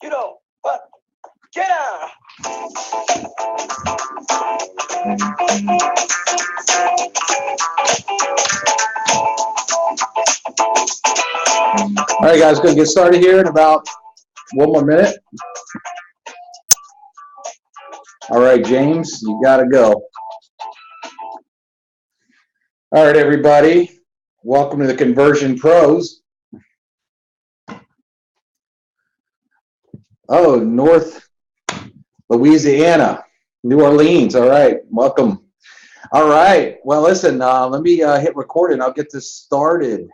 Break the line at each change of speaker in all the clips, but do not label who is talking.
You know what? Get out!
All right, guys, going to get started here in about one more minute. All right, James, you got to go. All right, everybody, welcome to the Conversion Pros. Oh, North Louisiana, New Orleans. All right, welcome. All right, well, listen, let me hit record and I'll get this started.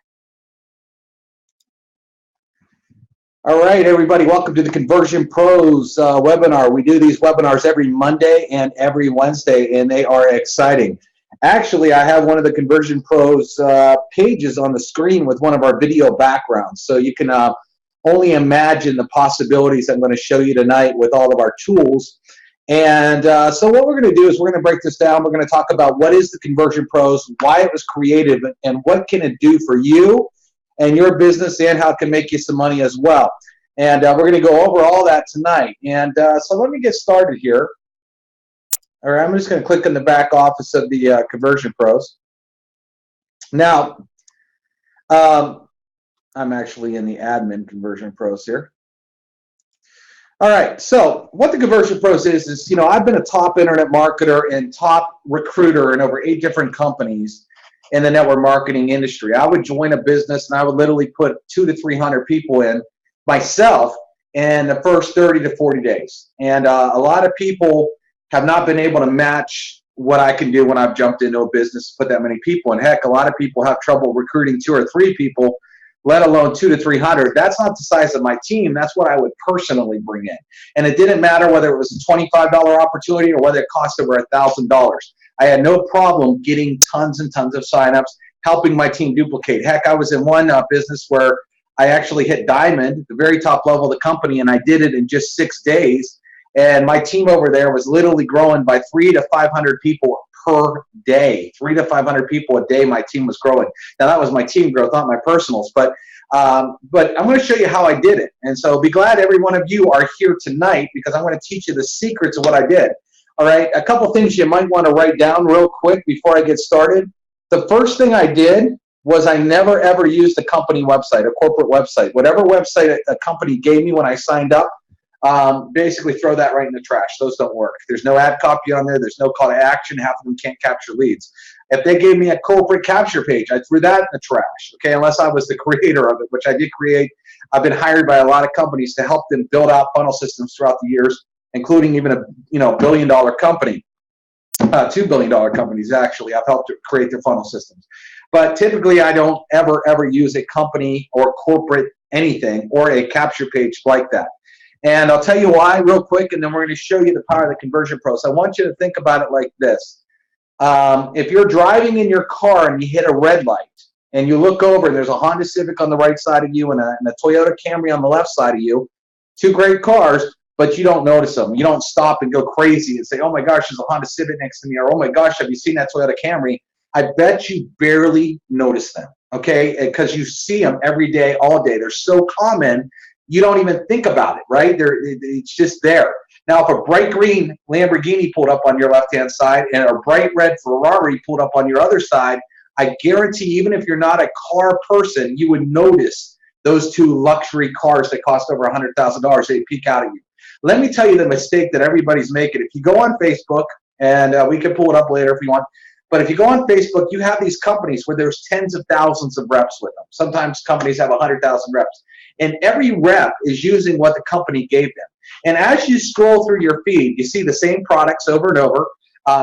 All right, everybody, welcome to the Conversion Pros webinar. We do these webinars every Monday and every Wednesday, and they are exciting. Actually, I have one of the Conversion Pros pages on the screen with one of our video backgrounds, so you can only imagine the possibilities I'm going to show you tonight with all of our tools. And so what we're going to do is we're going to break this down. We're going to talk about what is the Conversion Pros, why it was created, and what can it do for you and your business, and how it can make you some money as well. And we're going to go over all that tonight. And so let me get started here. All right, I'm just going to click in the back office of the Conversion Pros. Now, I'm actually in the admin Conversion Pros here. All right, so what the Conversion Pros is, you know, I've been a top internet marketer and top recruiter in over 8 different companies in the network marketing industry. I would join a business and I would literally put 200 to 300 people in myself in the first 30 to 40 days. And a lot of people have not been able to match what I can do when I've jumped into a business, put that many people in. Heck, a lot of people have trouble recruiting 2 or 3 people, let alone 200 to 300. That's not the size of my team. That's what I would personally bring in. And it didn't matter whether it was a $25 opportunity or whether it cost over $1,000. I had no problem getting tons and tons of signups, helping my team duplicate. Heck, I was in one business where I actually hit diamond, the very top level of the company, and I did it in just 6 days. And my team over there was literally growing by 300 to 500 people per day. 300 to 500 people a day my team was growing. Now, that was my team growth, not my personals. But I'm going to show you how I did it. And so be glad every one of you are here tonight, because I'm going to teach you the secrets of what I did. All right, a couple things you might want to write down real quick before I get started. The first thing I did was I never, ever used a company website, a corporate website. Whatever website a company gave me when I signed up, basically throw that right in the trash. Those don't work. There's no ad copy on there. There's no call to action. Half of them can't capture leads. If they gave me a corporate capture page, I threw that in the trash, okay, unless I was the creator of it, which I did create. I've been hired by a lot of companies to help them build out funnel systems throughout the years, including even a $1 billion company, $2 billion companies actually. I've helped to create their funnel systems. But typically I don't ever use a company or corporate anything or a capture page like that. And I'll tell you why real quick, and then we're going to show you the power of the Conversion Pros. I want you to think about it like this. If you're driving in your car and you hit a red light and you look over and there's a Honda Civic on the right side of you and a Toyota Camry on the left side of you, 2 great cars, but you don't notice them. You don't stop and go crazy and say, oh my gosh, there's a Honda Civic next to me, or oh my gosh, have you seen that Toyota Camry? I bet you barely notice them, okay? Because you see them every day, all day. They're so common, you don't even think about it, right? It's just there. Now, if a bright green Lamborghini pulled up on your left-hand side and a bright red Ferrari pulled up on your other side, I guarantee even if you're not a car person, you would notice those 2 luxury cars that cost over $100,000. They peek out at you. Let me tell you the mistake that everybody's making. If you go on Facebook, and we can pull it up later if you want, but if you go on Facebook, you have these companies where there's tens of thousands of reps with them. Sometimes companies have 100,000 reps. And every rep is using what the company gave them. And as you scroll through your feed, you see the same products over and over.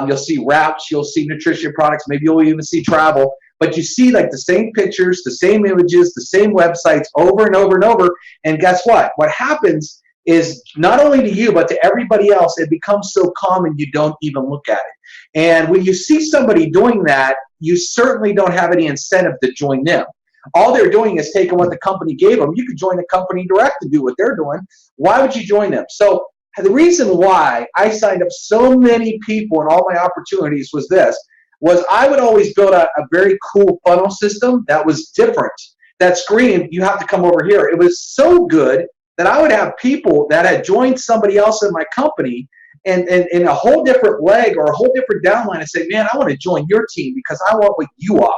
You'll see wraps, you'll see nutrition products, maybe you'll even see travel. But you see like the same pictures, the same images, the same websites over and over and over. And guess what? What happens is not only to you, but to everybody else, it becomes so common you don't even look at it. And when you see somebody doing that, you certainly don't have any incentive to join them. All they're doing is taking what the company gave them. You could join the company direct to do what they're doing. Why would you join them? So the reason why I signed up so many people in all my opportunities was this, was I would always build a very cool funnel system that was different. That screamed, you have to come over here. It was so good that I would have people that had joined somebody else in my company and in a whole different leg or a whole different downline and say, man, I want to join your team because I want what you offer.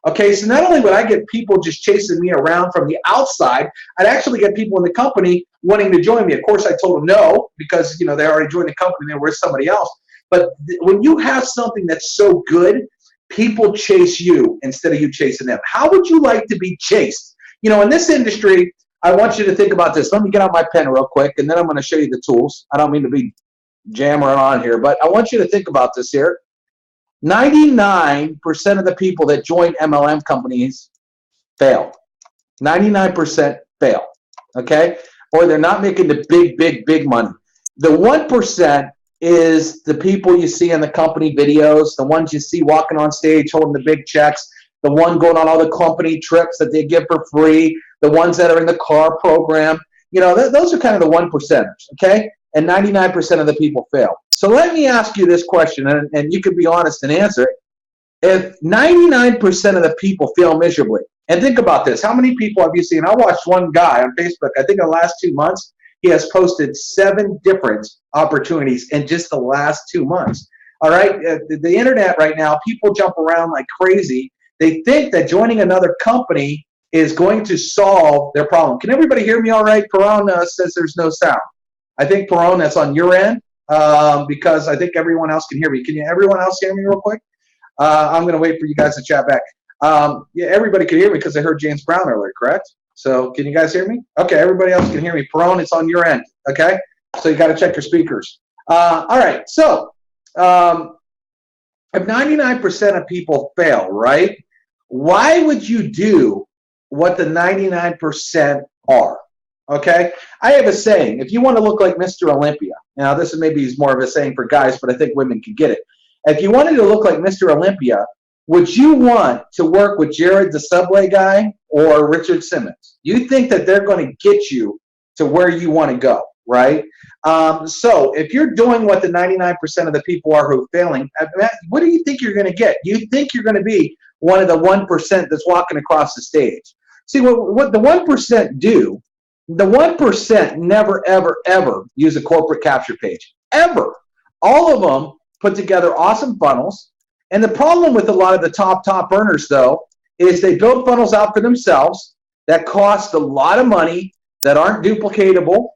Okay, so not only would I get people just chasing me around from the outside, I'd actually get people in the company wanting to join me. Of course, I told them no because, you know, they already joined the company, they were with somebody else. But when you have something that's so good, people chase you instead of you chasing them. How would you like to be chased? You know, in this industry, I want you to think about this. Let me get out my pen real quick, and then I'm going to show you the tools. I don't mean to be jammering on here, but I want you to think about this here. 99% of the people that join MLM companies fail. 99% fail, okay? Or they're not making the big money. The 1% is the people you see in the company videos, the ones you see walking on stage holding the big checks, the one going on all the company trips that they give for free, the ones that are in the car program. You know, those are kind of the 1%ers, okay? And 99% of the people fail. So let me ask you this question, and you can be honest and answer it. If 99% of the people fail miserably, and think about this, how many people have you seen? I watched one guy on Facebook, I think in the last 2 months, he has posted 7 different opportunities in just the last 2 months. All right, the internet right now, people jump around like crazy. They think that joining another company is going to solve their problem. Can everybody hear me all right? Perron says there's no sound. I think, Perron, that's on your end because I think everyone else can hear me. Can everyone else hear me real quick? I'm going to wait for you guys to chat back. Yeah, everybody could hear me because I heard James Brown earlier, correct? So can you guys hear me? Okay, everybody else can hear me. Perron, it's on your end, okay? So you got to check your speakers. All right, so if 99% of people fail, right, why would you do what the 99% are? Okay, I have a saying, if you want to look like Mr. Olympia, now this is maybe more of a saying for guys, but I think women can get it. If you wanted to look like Mr. Olympia, would you want to work with Jared the Subway guy or Richard Simmons? You think that they're going to get you to where you want to go, right? So if you're doing what the 99% of the people are who are failing, what do you think you're going to get? You think you're going to be one of the 1% that's walking across the stage. See, what the 1% do, the 1% never, ever, ever use a corporate capture page. Ever. All of them put together awesome funnels. And the problem with a lot of the top earners, though, is they build funnels out for themselves that cost a lot of money, that aren't duplicatable,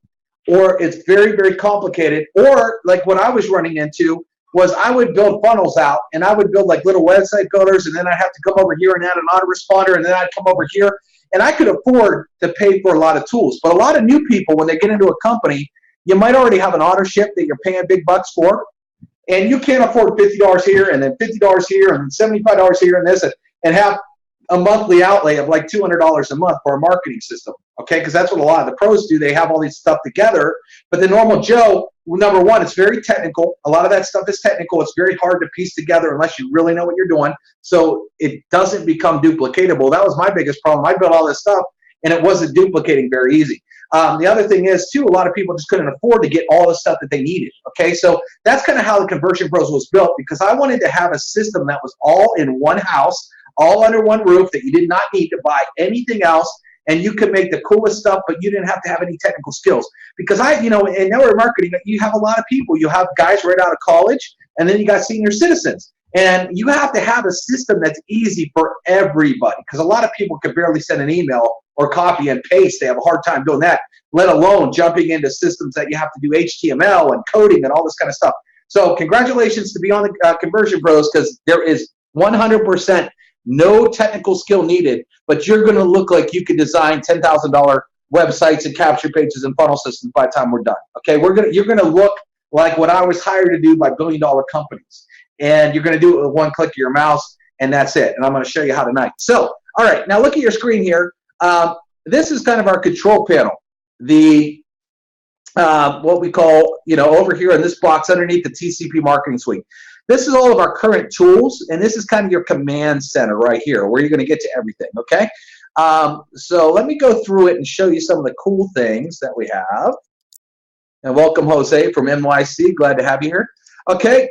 or it's very, very complicated. Or like what I was running into was I would build funnels out, and I would build like little website builders, and then I'd have to come over here and add an autoresponder, and then I'd come over here. And I could afford to pay for a lot of tools. But a lot of new people, when they get into a company, you might already have an auto ship that you're paying big bucks for. And you can't afford $50 here and then $50 here and $75 here and this and have a monthly outlay of like $200 a month for a marketing system, okay? Because that's what a lot of the pros do. They have all these stuff together. But the normal Joe, number one, it's very technical. A lot of that stuff is technical. It's very hard to piece together unless you really know what you're doing. So it doesn't become duplicatable. That was my biggest problem. I built all this stuff, and it wasn't duplicating very easy. The other thing is, too, a lot of people just couldn't afford to get all the stuff that they needed, okay? So that's kind of how the Conversion Pros was built, because I wanted to have a system that was all in one house, all under one roof, that you did not need to buy anything else, and you could make the coolest stuff, but you didn't have to have any technical skills. Because in network marketing, you have a lot of people. You have guys right out of college, and then you got senior citizens. And you have to have a system that's easy for everybody, because a lot of people can barely send an email or copy and paste. They have a hard time doing that, let alone jumping into systems that you have to do HTML and coding and all this kind of stuff. So congratulations to be on the Conversion Pros, because there is 100% no technical skill needed, but you're going to look like you can design $10,000 websites and capture pages and funnel systems by the time we're done. Okay, you're going to look like what I was hired to do by billion-dollar companies. And you're going to do it with one click of your mouse, and that's it. And I'm going to show you how tonight. So, all right, now look at your screen here. This is kind of our control panel. The what we call, over here in this box underneath the TCP Marketing Suite. This is all of our current tools, and this is kind of your command center right here, where you're going to get to everything, okay? So let me go through it and show you some of the cool things that we have. And welcome, Jose from NYC. Glad to have you here. Okay.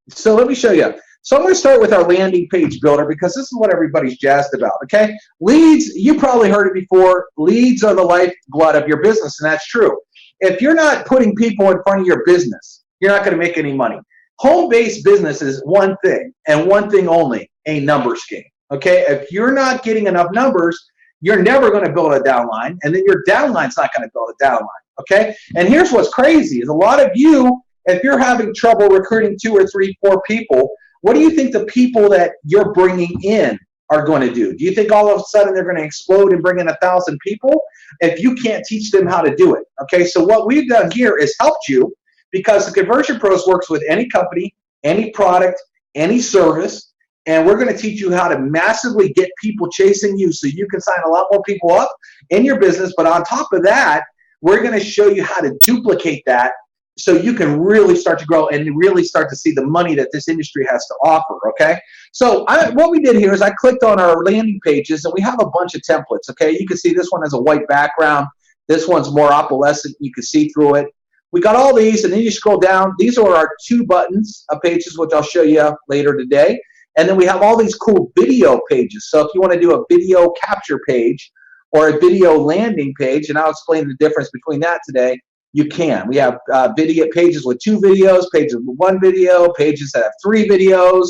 So let me show you. So I'm going to start with our landing page builder because this is what everybody's jazzed about, okay? Leads, you probably heard it before, leads are the lifeblood of your business, and that's true. If you're not putting people in front of your business, you're not going to make any money. Home-based business is one thing, and one thing only, a numbers game, okay? If you're not getting enough numbers, you're never going to build a downline, and then your downline's not going to build a downline, okay? And here's what's crazy is a lot of you, if you're having trouble recruiting 2 or 3, 4 people, what do you think the people that you're bringing in are going to do? Do you think all of a sudden they're going to explode and bring in 1,000 people if you can't teach them how to do it? Okay, so what we've done here is helped you because the Conversion Pros works with any company, any product, any service, and we're going to teach you how to massively get people chasing you so you can sign a lot more people up in your business. But on top of that, we're going to show you how to duplicate that so you can really start to grow and really start to see the money that this industry has to offer, okay? So what we did here is I clicked on our landing pages, and we have a bunch of templates, okay? You can see this one has a white background. This one's more opalescent. You can see through it. We got all these, and then you scroll down. These are our 2 buttons of pages, which I'll show you later today. And then we have all these cool video pages. So if you want to do a video capture page or a video landing page, and I'll explain the difference between that today, you can. We have video pages with 2 videos, pages with 1 video, pages that have 3 videos,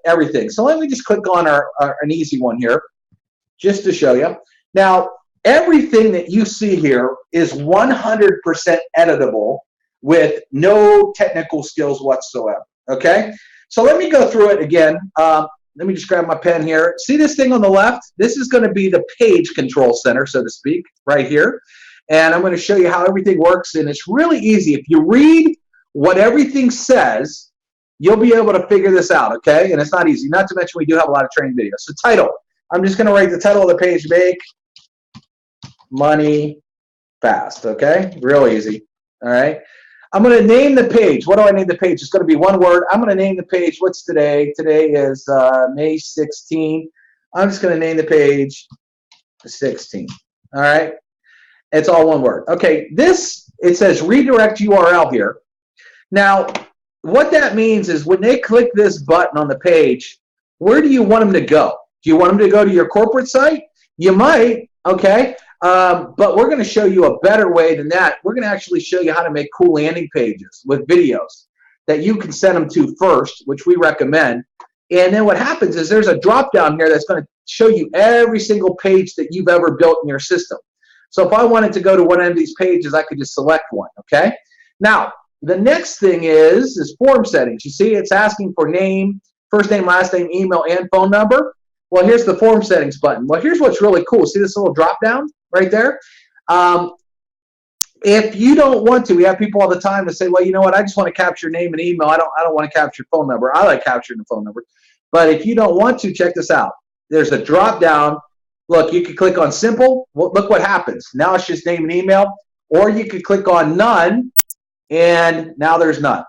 everything. So let me just click on an easy one here just to show you. Now, everything that you see here is 100% editable with no technical skills whatsoever, okay? So let me go through it again. Let me just grab my pen here. See this thing on the left? This is going to be the page control center, so to speak, right here. And I'm going to show you how everything works, and it's really easy. If you read what everything says, you'll be able to figure this out, okay? And it's not easy. Not to mention we do have a lot of training videos. So title. I'm just going to write the title of the page, Make Money Fast, okay? Real easy, all right? I'm going to name the page. What do I name the page? It's going to be one word. I'm going to name the page. What's today? Today is May 16. I'm just going to name the page 16, all right? It's all one word. Okay, it says redirect URL here. Now, what that means is when they click this button on the page, where do you want them to go? Do you want them to go to your corporate site? You might, okay, but we're going to show you a better way than that. We're going to actually show you how to make cool landing pages with videos that you can send them to first, which we recommend. And then what happens is there's a drop down here that's going to show you every single page that you've ever built in your system. So if I wanted to go to one of these pages, I could just select one, okay? Now, the next thing is form settings. You see it's asking for name, first name, last name, email, and phone number. Well, here's the form settings button. Well, here's what's really cool. See this little drop down right there? If you don't want to, we have people all the time that say, well, you know what, I just want to capture name and email. I don't want to capture phone number. I like capturing the phone number. But if you don't want to, check this out. There's a drop down. Look, you can click on simple. Well, look what happens. Now it's just name and email. Or you could click on none, and now there's none.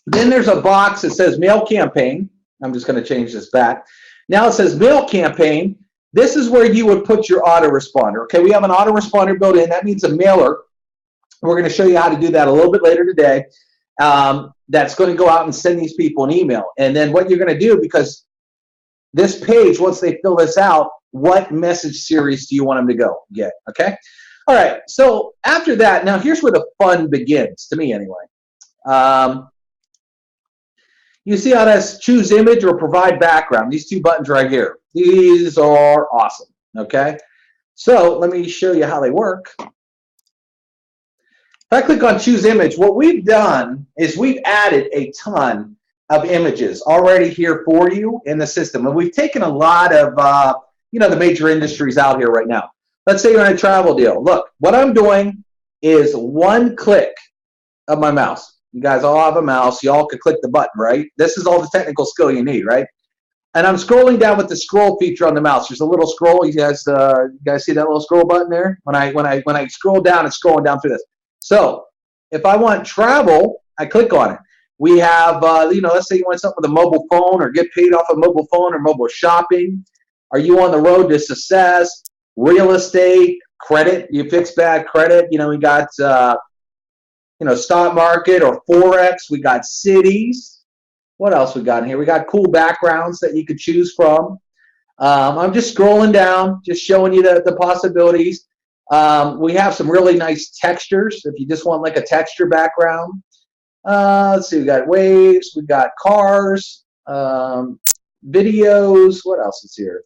Then there's a box that says mail campaign. I'm just going to change this back. Now it says mail campaign. This is where you would put your autoresponder. Okay, we have an autoresponder built in. That means a mailer. We're going to show you how to do that a little bit later today. That's going to go out and send these people an email. And then what you're going to do, because this page, once they fill this out, what message series do you want them to get? Okay? All right, so after that, now here's where the fun begins, to me anyway. You see how that's choose image or provide background. These 2 buttons right here. These are awesome, okay? So let me show you how they work. If I click on choose image, what we've done is we've added a ton of images already here for you in the system. And we've taken a lot of, the major industries out here right now. Let's say you're on a travel deal. Look, what I'm doing is 1 click of my mouse. You guys all have a mouse. You all can click the button, right? This is all the technical skill you need, right? And I'm scrolling down with the scroll feature on the mouse. There's a little scroll. You guys see that little scroll button there? When I scroll down, it's scrolling down through this. So if I want travel, I click on it. We have, let's say you want something with a mobile phone or get paid off a mobile phone or mobile shopping. Are you on the road to success? Real estate, credit, you fix bad credit. We got stock market or Forex. We got cities. What else we got in here? We got cool backgrounds that you could choose from. I'm just scrolling down, just showing you the possibilities. We have some really nice textures if you just want like a texture background. Let's see, we got waves, we got cars, videos. What else is here?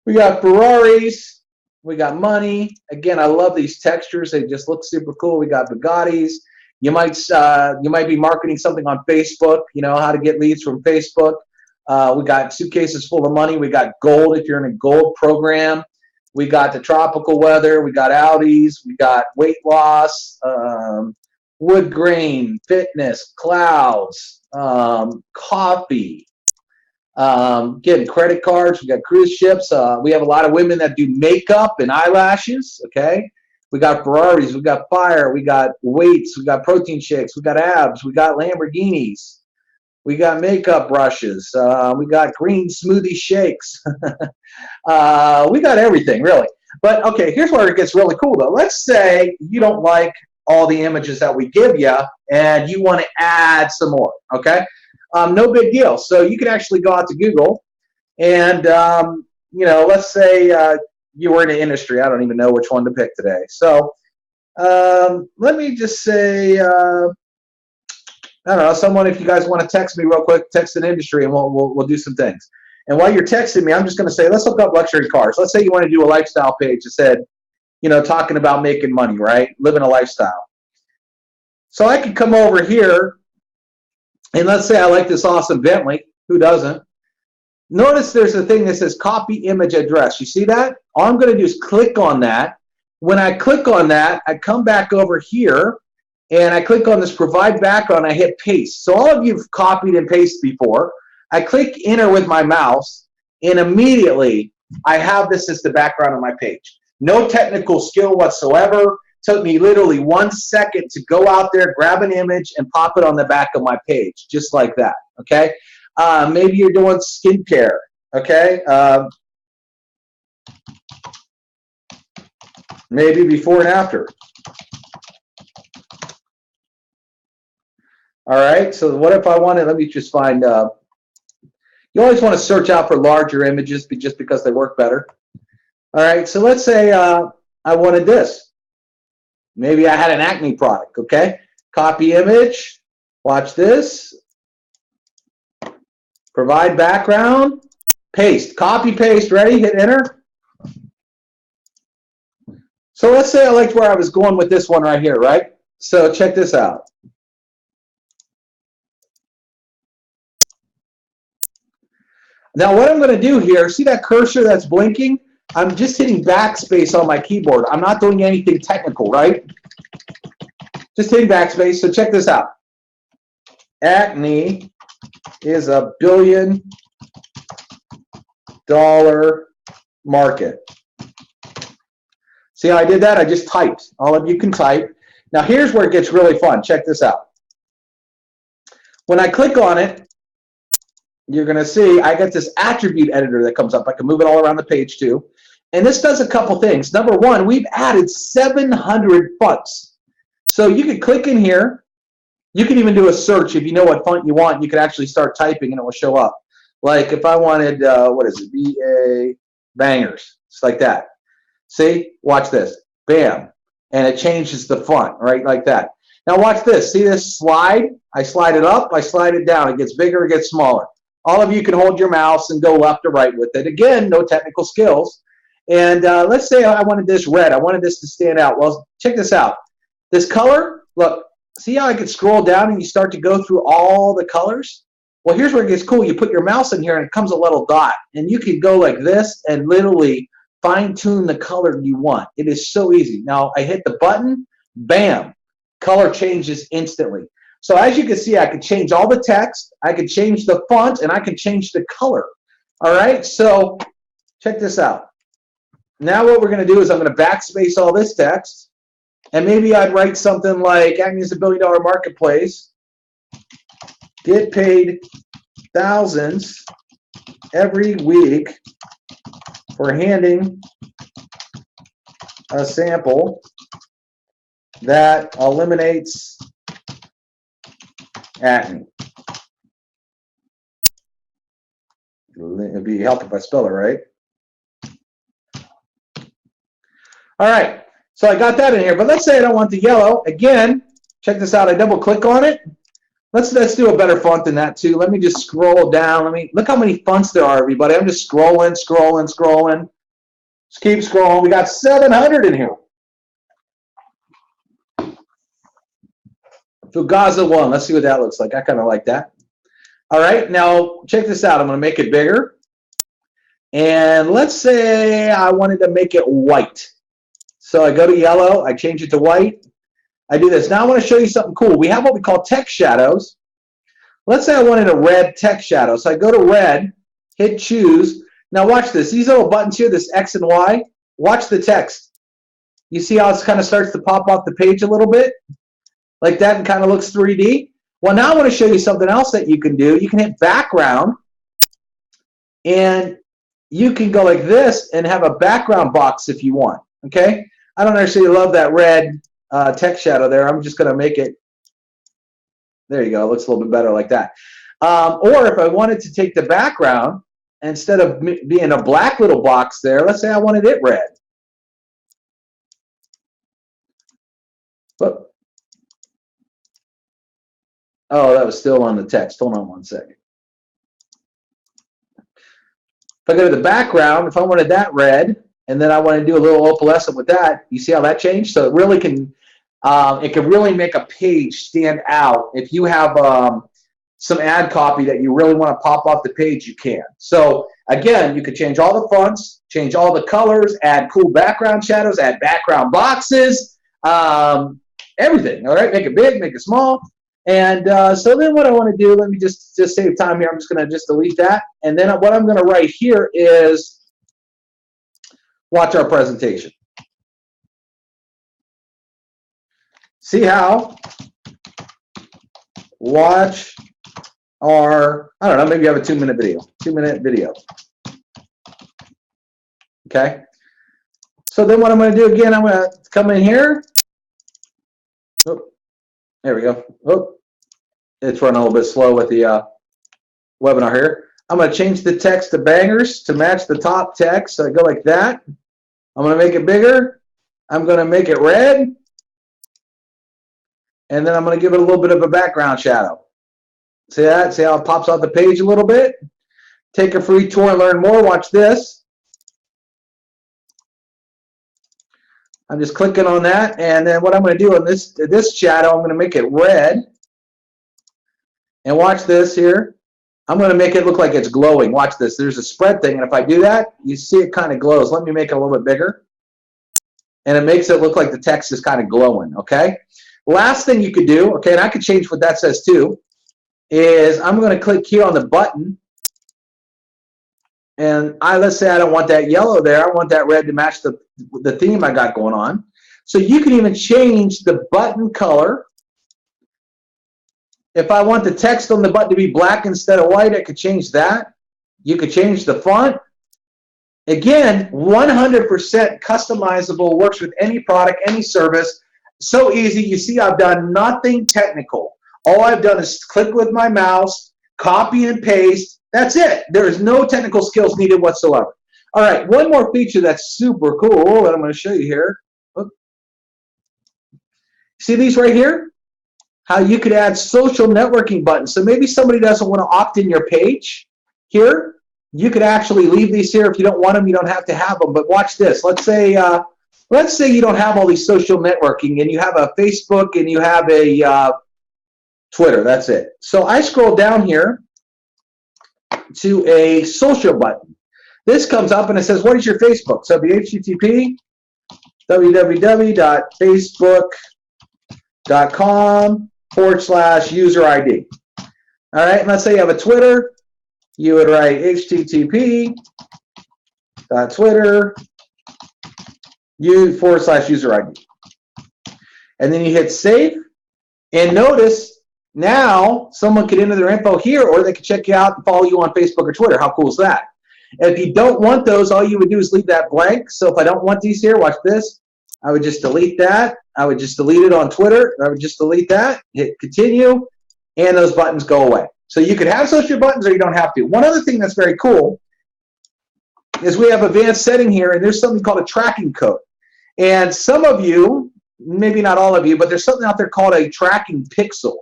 We got Ferraris, we got money. Again, I love these textures. They just look super cool. We got Bugattis. You might be marketing something on Facebook, how to get leads from Facebook. We got suitcases full of money. We got gold if you're in a gold program. We got the tropical weather. We got Audis. We got weight loss, wood grain, fitness, clouds, coffee. Getting credit cards. We got cruise ships. We have a lot of women that do makeup and eyelashes. Okay. We got Ferraris. We got fire. We got weights. We got protein shakes. We got abs. We got Lamborghinis. We got makeup brushes. We got green smoothie shakes. We got everything, really. But, okay, here's where it gets really cool, though. Let's say you don't like all the images that we give you, and you want to add some more, okay? No big deal. So you can actually go out to Google, and, let's say you were in an industry. I don't even know which one to pick today. So let me just say, I don't know, someone, if you guys want to text me real quick, text an industry, and we'll do some things. And while you're texting me, I'm just going to say, let's look up luxury cars. Let's say you want to do a lifestyle page that said, talking about making money, right? Living a lifestyle. So I could come over here, and let's say I like this awesome Bentley. Who doesn't? Notice there's a thing that says copy image address. You see that? All I'm going to do is click on that. When I click on that, I come back over here, and I click on this provide background. I hit paste. So all of you have copied and pasted before. I click enter with my mouse, and immediately I have this as the background of my page. No technical skill whatsoever. Took me literally 1 second to go out there, grab an image, and pop it on the back of my page, just like that, okay? Maybe you're doing skincare, okay? Maybe before and after. All right, so what if I wanted, let me just find, you always want to search out for larger images just because they work better. All right, so let's say I wanted this. Maybe I had an acne product, okay? Copy image, watch this. Provide background, paste, copy, paste, ready, hit enter. So let's say I liked where I was going with this one right here, right? So check this out. Now what I'm going to do here, see that cursor that's blinking? I'm just hitting backspace on my keyboard. I'm not doing anything technical, right? Just hitting backspace. So check this out. Acne is $1 billion market. See how I did that? I just typed. All of you can type. Now here's where it gets really fun. Check this out. When I click on it, you're going to see I got this attribute editor that comes up. I can move it all around the page too. And this does a couple things. Number one, we've added 700 fonts. So you can click in here. You can even do a search. If you know what font you want, you can actually start typing and it will show up. Like if I wanted, what is it, BA Bangers. It's like that. See? Watch this. Bam. And it changes the font, right? Like that. Now watch this. See this slide? I slide it up. I slide it down. It gets bigger. It gets smaller. All of you can hold your mouse and go left or right with it. Again, no technical skills. And let's say I wanted this red. I wanted this to stand out. Well, check this out. This color, look, see how I could scroll down and you start to go through all the colors? Well, here's where it gets cool. You put your mouse in here and it comes a little dot. And you can go like this and literally fine-tune the color you want. It is so easy. Now, I hit the button, bam, color changes instantly. So as you can see, I can change all the text, I can change the font, and I can change the color. All right, so check this out. Now what we're going to do is I'm going to backspace all this text, and maybe I'd write something like, acne is $1 billion marketplace, get paid thousands every week for handing a sample that eliminates at me. It'd be helpful if I spell it right. All right, so I got that in here, but let's say I don't want the yellow. Again, check this out. I double click on it. Let's do a better font than that too. Let me just scroll down. Look how many fonts there are, everybody. I'm just scrolling. Just keep scrolling. We got 700 in here. Fugaza 1. Let's see what that looks like. I kind of like that. All right, now check this out. I'm going to make it bigger. And let's say I wanted to make it white. So I go to yellow, I change it to white. I do this. Now I want to show you something cool. We have what we call text shadows. Let's say I wanted a red text shadow. So I go to red, hit choose. Now watch this. These little buttons here, this X and Y, watch the text. You see how it kind of starts to pop off the page a little bit? Like that, and kind of looks 3D. Well, now I want to show you something else that you can do. You can hit background, and you can go like this and have a background box if you want, okay? I don't actually love that red text shadow there. I'm just going to make it, there you go. It looks a little bit better like that. Or if I wanted to take the background, instead of being a black little box there, let's say I wanted it red. Whoop. Oh, that was still on the text. Hold on one second. If I go to the background, if I wanted that red, and then I want to do a little opalescent with that, you see how that changed? So it really can, really make a page stand out. If you have some ad copy that you really want to pop off the page, you can. So again, you could change all the fonts, change all the colors, add cool background shadows, add background boxes, everything. All right, make it big, make it small. And so then what I want to do, let me just save time here. I'm just going to just delete that. And then what I'm going to write here is, watch our presentation. See how? Watch our, I don't know, maybe you have a 2-minute video. 2-minute video. Okay. So then what I'm going to do again, I'm going to come in here. Oh, there we go. Oh, it's running a little bit slow with the webinar here. I'm going to change the text to bangers to match the top text. So I go like that. I'm going to make it bigger. I'm going to make it red. And then I'm going to give it a little bit of a background shadow. See that? See how it pops off the page a little bit? Take a free tour and learn more. Watch this. I'm just clicking on that. And then what I'm going to do on this shadow, I'm going to make it red. And watch this here. I'm going to make it look like it's glowing. Watch this. There's a spread thing, and if I do that, you see it kind of glows. Let me make it a little bit bigger. And it makes it look like the text is kind of glowing, okay? Last thing you could do, okay, and I could change what that says too, is I'm going to click here on the button. And let's say I don't want that yellow there. I want that red to match the theme I got going on. So you can even change the button color. If I want the text on the button to be black instead of white, I could change that. You could change the font. Again, 100% customizable, works with any product, any service. So easy. You see, I've done nothing technical. All I've done is click with my mouse, copy and paste. That's it. There is no technical skills needed whatsoever. All right, one more feature that's super cool that I'm going to show you here. See these right here? How you could add social networking buttons. So maybe somebody doesn't want to opt in your page here. You could actually leave these here. If you don't want them, you don't have to have them. But watch this. Let's say you don't have all these social networking and you have a Facebook and you have a Twitter. That's it. So I scroll down here to a social button. This comes up and it says, what is your Facebook? So it'll be http www.facebook.com/user ID. All right, and let's say you have a Twitter. You would write http.twitter/user ID. And then you hit save. And notice now someone could enter their info here, or they could check you out and follow you on Facebook or Twitter. How cool is that? And if you don't want those, all you would do is leave that blank. So if I don't want these here, watch this. I would just delete that. I would just delete it on Twitter. I would just delete that, hit continue, and those buttons go away. So you could have social buttons or you don't have to. One other thing that's very cool is we have advanced setting here, and there's something called a tracking code. And some of you, maybe not all of you, but there's something out there called a tracking pixel.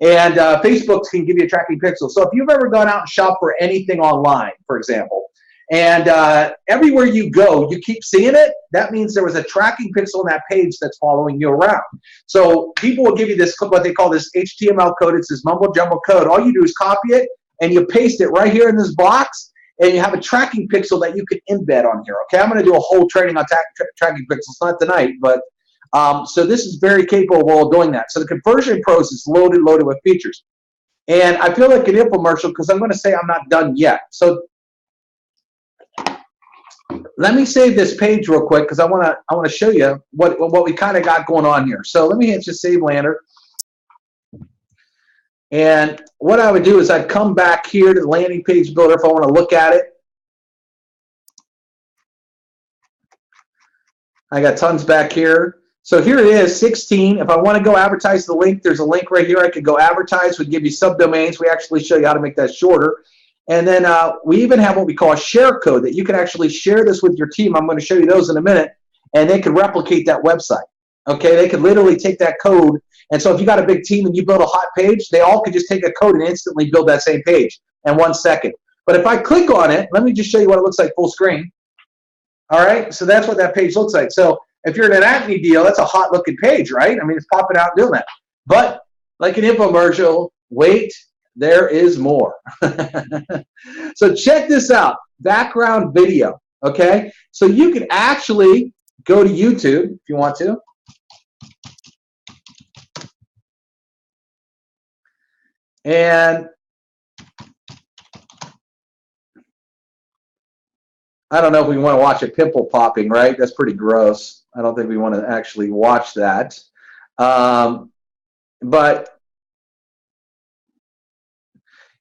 And Facebook can give you a tracking pixel. So if you've ever gone out and shopped for anything online, for example, and everywhere you go, you keep seeing it, that means there was a tracking pixel on that page that's following you around. So people will give you this, what they call this HTML code. It's this mumbo jumbo code. All you do is copy it, and you paste it right here in this box, and you have a tracking pixel that you can embed on here. Okay, I'm going to do a whole training on tracking pixels, not tonight, but so this is very capable of doing that. So the Conversion Pros is loaded with features. And I feel like an infomercial because I'm going to say I'm not done yet. So let me save this page real quick because I want to show you what we kind of got going on here. So let me hit just Save Lander. And what I would do is I'd come back here to the landing page builder if I want to look at it. I got tons back here. So here it is, 16. If I want to go advertise the link, there's a link right here. I could go advertise. We give you subdomains. We actually show you how to make that shorter. And then we even have what we call a share code that you can actually share this with your team. I'm going to show you those in a minute. And they could replicate that website. Okay, they could literally take that code. And so if you got a big team and you build a hot page, they all could just take a code and instantly build that same page in 1 second. But if I click on it, let me just show you what it looks like full screen. All right, so that's what that page looks like. So if you're in an Acme deal, that's a hot looking page, right? I mean, it's popping out doing that. But like an infomercial, wait, there is more. So check this out, background video, okay? So you can actually go to YouTube if you want to. And I don't know if we want to watch a pimple popping, right? That's pretty gross. I don't think we want to actually watch that. But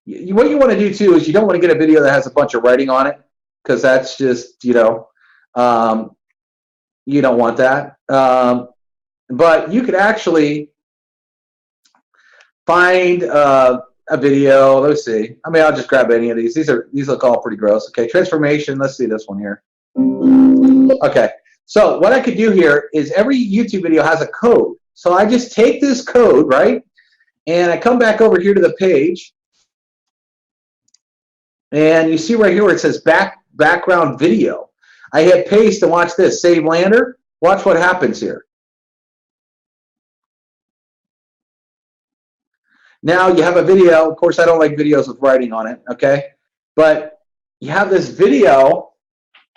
what you want to do too is you don't want to get a video that has a bunch of writing on it because that's just, you know, you don't want that. But you could actually find a video. Let's see. I mean, I'll just grab any of these. These look all pretty gross. Okay, transformation. Let's see this one here. Okay, so what I could do here is every YouTube video has a code. So I just take this code, right, and I come back over here to the page, and you see right here where it says background video. I hit paste and watch this. Save Lander. Watch what happens here. Now you have a video. Of course, I don't like videos with writing on it, okay? But you have this video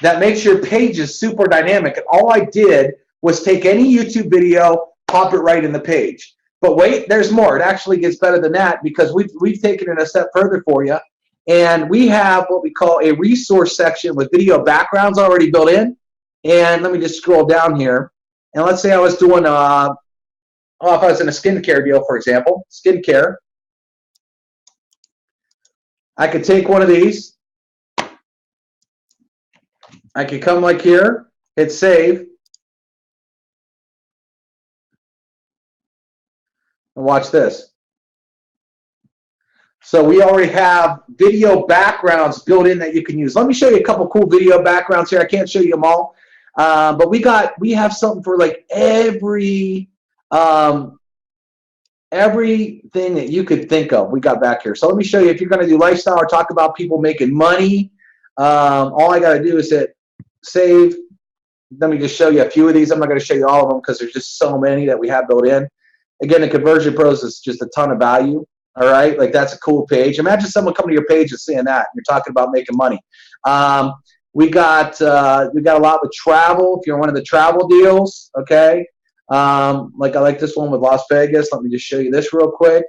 that makes your pages super dynamic. And all I did was take any YouTube video, pop it right in the page. But wait, there's more. It actually gets better than that because we've taken it a step further for you. And we have what we call a resource section with video backgrounds already built in. And let me just scroll down here. And let's say I was doing if I was in a skincare deal, for example, skincare, I could take one of these. I could come like here, hit save, and watch this. So we already have video backgrounds built in that you can use. Let me show you a couple cool video backgrounds here. I can't show you them all, but we have something for like everything that you could think of. We got back here. So let me show you. If you're going to do lifestyle or talk about people making money, all I got to do is hit save. Let me just show you a few of these. I'm not going to show you all of them because there's just so many that we have built in. Again, the Conversion Pros is just a ton of value. All right, like that's a cool page. Imagine someone coming to your page and seeing that. You're talking about making money. We got a lot with travel. If you're one of the travel deals, okay. Like I like this one with Las Vegas. Let me just show you this real quick.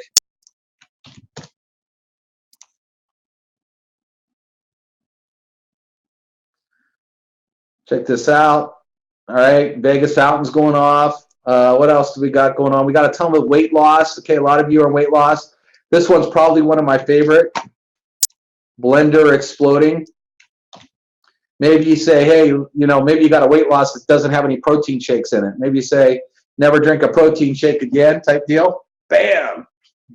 Check this out. All right, Vegas fountains going off. What else do we got going on? We got a ton of weight loss. Okay, a lot of you are in weight loss. This one's probably one of my favorite. Blender exploding. Maybe you say, hey, you know, maybe you got a weight loss that doesn't have any protein shakes in it. Maybe you say, never drink a protein shake again type deal. Bam.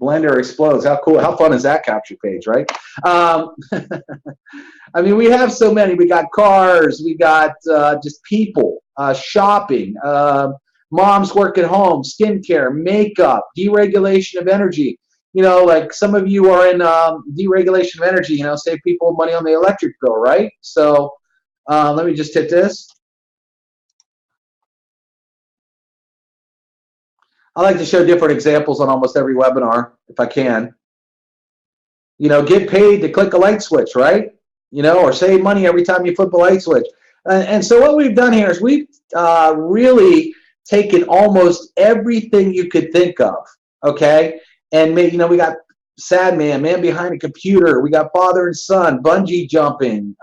Blender explodes. How cool, how fun is that capture page, right? I mean, we have so many. We got cars, we got just people, shopping, moms work at home, skincare, makeup, deregulation of energy. You know, like some of you are in deregulation of energy, you know, save people money on the electric bill, right? So let me just hit this. I like to show different examples on almost every webinar, if I can. You know, get paid to click a light switch, right? You know, or save money every time you flip a light switch. And so what we've done here is we've really taken almost everything you could think of, okay? And you know, we got sad man behind a computer. We got father and son, bungee jumping,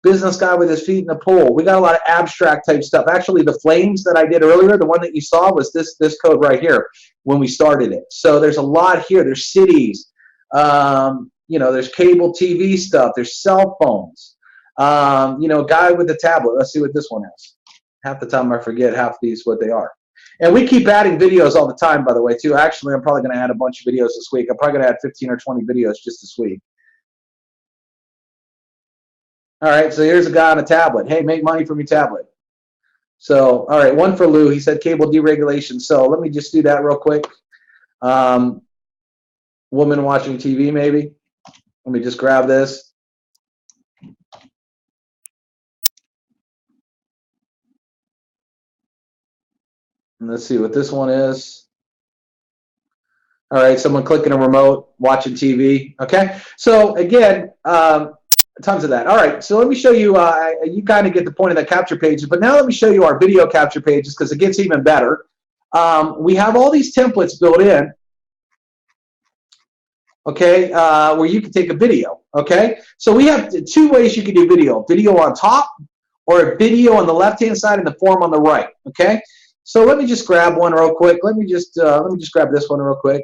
business guy with his feet in the pool. We got a lot of abstract type stuff. Actually, the flames that I did earlier, the one that you saw was this code right here when we started it. So there's a lot here. There's cities. You know, there's cable TV stuff. There's cell phones. You know, guy with the tablet. Let's see what this one is. Half the time I forget half these what they are. And we keep adding videos all the time, by the way, too. Actually, I'm probably going to add a bunch of videos this week. I'm probably going to add 15 or 20 videos just this week. All right, so here's a guy on a tablet. Hey, make money from your tablet. So, all right, one for Lou. He said cable deregulation. So let me just do that real quick. Woman watching TV, maybe. Let me just grab this. And let's see what this one is. All right, someone clicking a remote, watching TV. Okay, so again, tons of that. All right, so let me show you, you kind of get the point of the capture pages, but now let me show you our video capture pages because it gets even better. We have all these templates built in, okay, where you can take a video, okay? So we have two ways you can do video. Video on top or a video on the left-hand side and the form on the right, okay? So let me just grab one real quick. Let me just grab this one real quick.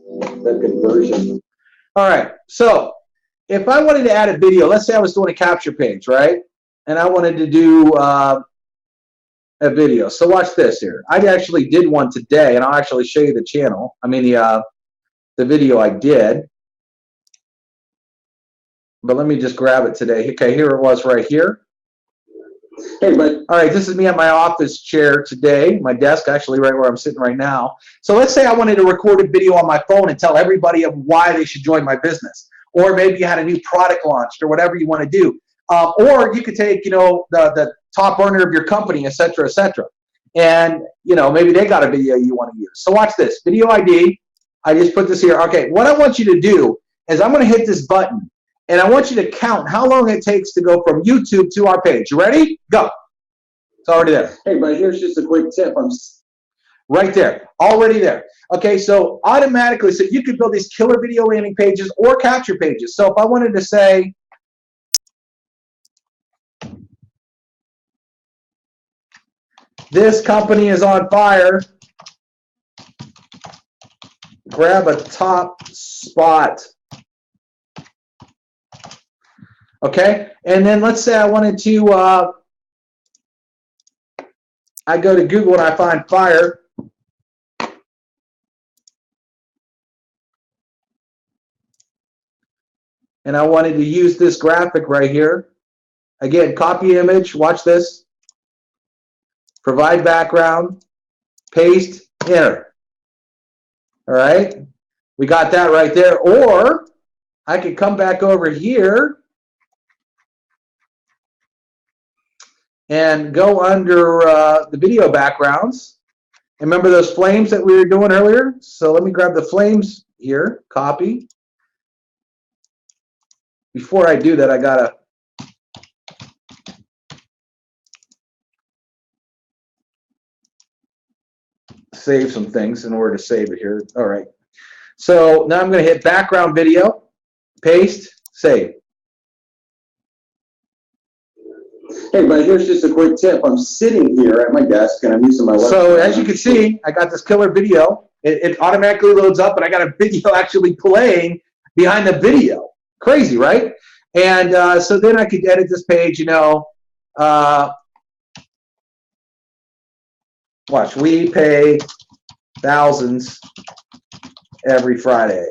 The conversion. All right, so if I wanted to add a video, let's say I was doing a capture page, right? And I wanted to do a video. So watch this here. I actually did one today, and I'll actually show you the channel. I mean, the video I did. But let me just grab it today. Okay, here it was right here. Hey, bud. All right, this is me at my office chair today, my desk, actually right where I'm sitting right now. So let's say I wanted to record a video on my phone and tell everybody of why they should join my business. Or maybe you had a new product launched or whatever you want to do. Or you could take, you know, the top earner of your company, et cetera, and, you know, maybe they got a video you want to use. So watch this. Video ID. I just put this here. Okay, what I want you to do is I'm going to hit this button. And I want you to count how long it takes to go from YouTube to our page. You ready? Go. It's already there. Hey, but here's just a quick tip. I'm right there. Already there. Okay, so automatically, so you could build these killer video landing pages or capture pages. So if I wanted to say, this company is on fire, grab a top spot. Okay, and then let's say I wanted to, I go to Google and I find fire. And I wanted to use this graphic right here. Again, copy image, watch this. Provide background, paste, enter. All right, we got that right there. Or I could come back over here and go under the video backgrounds. And remember those flames that we were doing earlier? So let me grab the flames here, copy. Before I do that, I gotta save some things in order to save it here. All right. So now I'm gonna hit background video, paste, save. Hey, but here's just a quick tip. I'm sitting here at my desk and I'm using my laptop. So as you can see, I got this killer video. It automatically loads up, and I got a video actually playing behind the video. Crazy, right? And so then I could edit this page, you know. Watch, we pay thousands every Friday.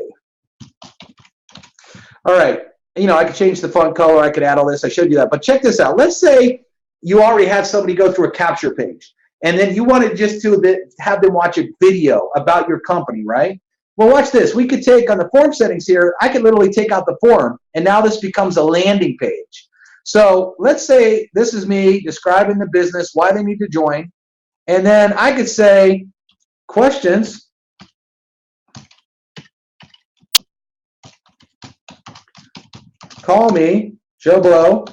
All right. You know, I could change the font color. I could add all this. I showed you that. But check this out. Let's say you already have somebody go through a capture page, and then you wanted just to have them watch a video about your company, right? Well, watch this. We could take on the form settings here, I could literally take out the form, and now this becomes a landing page. So let's say this is me describing the business, why they need to join, and then I could say questions. Call me, Joe Blow,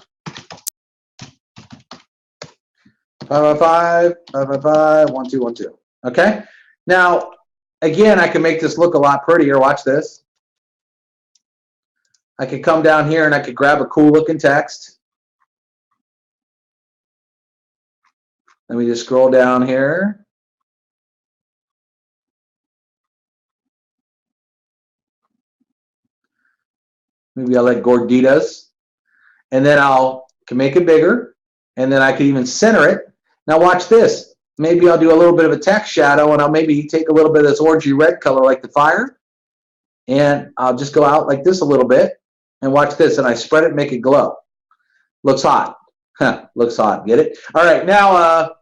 555-555-1212. Okay? Now, again, I can make this look a lot prettier. Watch this. I could come down here and I could grab a cool looking text. Let me just scroll down here. Maybe I'll let Gorditas. And then can make it bigger. And then I can even center it. Now watch this. Maybe I'll do a little bit of a text shadow, and I'll maybe take a little bit of this orangey red color like the fire. And I'll just go out like this a little bit. And watch this. And I spread it and make it glow. Looks hot. Huh, looks hot. Get it? All right. Now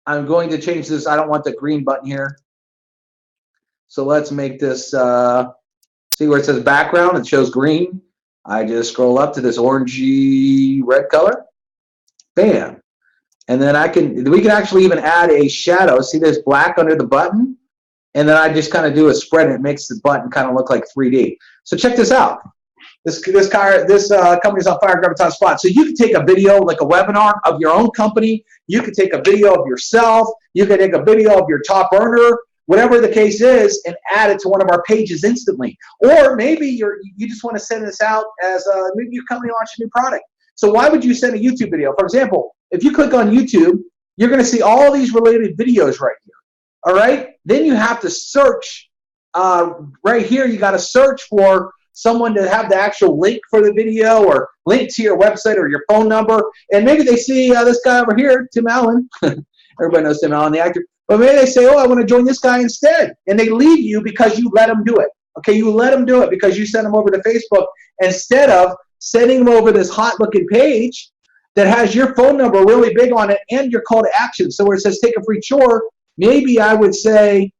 I'm going to change this. I don't want the green button here. So let's make this... see where it says background? It shows green. I just scroll up to this orangey red color. Bam. And then we can actually even add a shadow. See this black under the button? And then I just kind of do a spread, and it makes the button kind of look like 3D. So check this out. This company's on fire, grab a ton spot. So you can take a video, like a webinar of your own company. You could take a video of yourself. You can take a video of your top earner, whatever the case is, and add it to one of our pages instantly. Or maybe you just want to send this out as maybe your company launched a new product. So why would you send a YouTube video? For example, if you click on YouTube, you're going to see all these related videos right here. All right? Then you have to search right here. You got to search for someone to have the actual link for the video, or link to your website or your phone number. And maybe they see this guy over here, Tim Allen. Everybody knows Tim Allen, the actor. But maybe they say, oh, I want to join this guy instead. And they leave you because you let them do it. Okay, you let them do it because you send them over to Facebook instead of sending them over this hot-looking page that has your phone number really big on it and your call to action. So where it says take a free chore, maybe I would say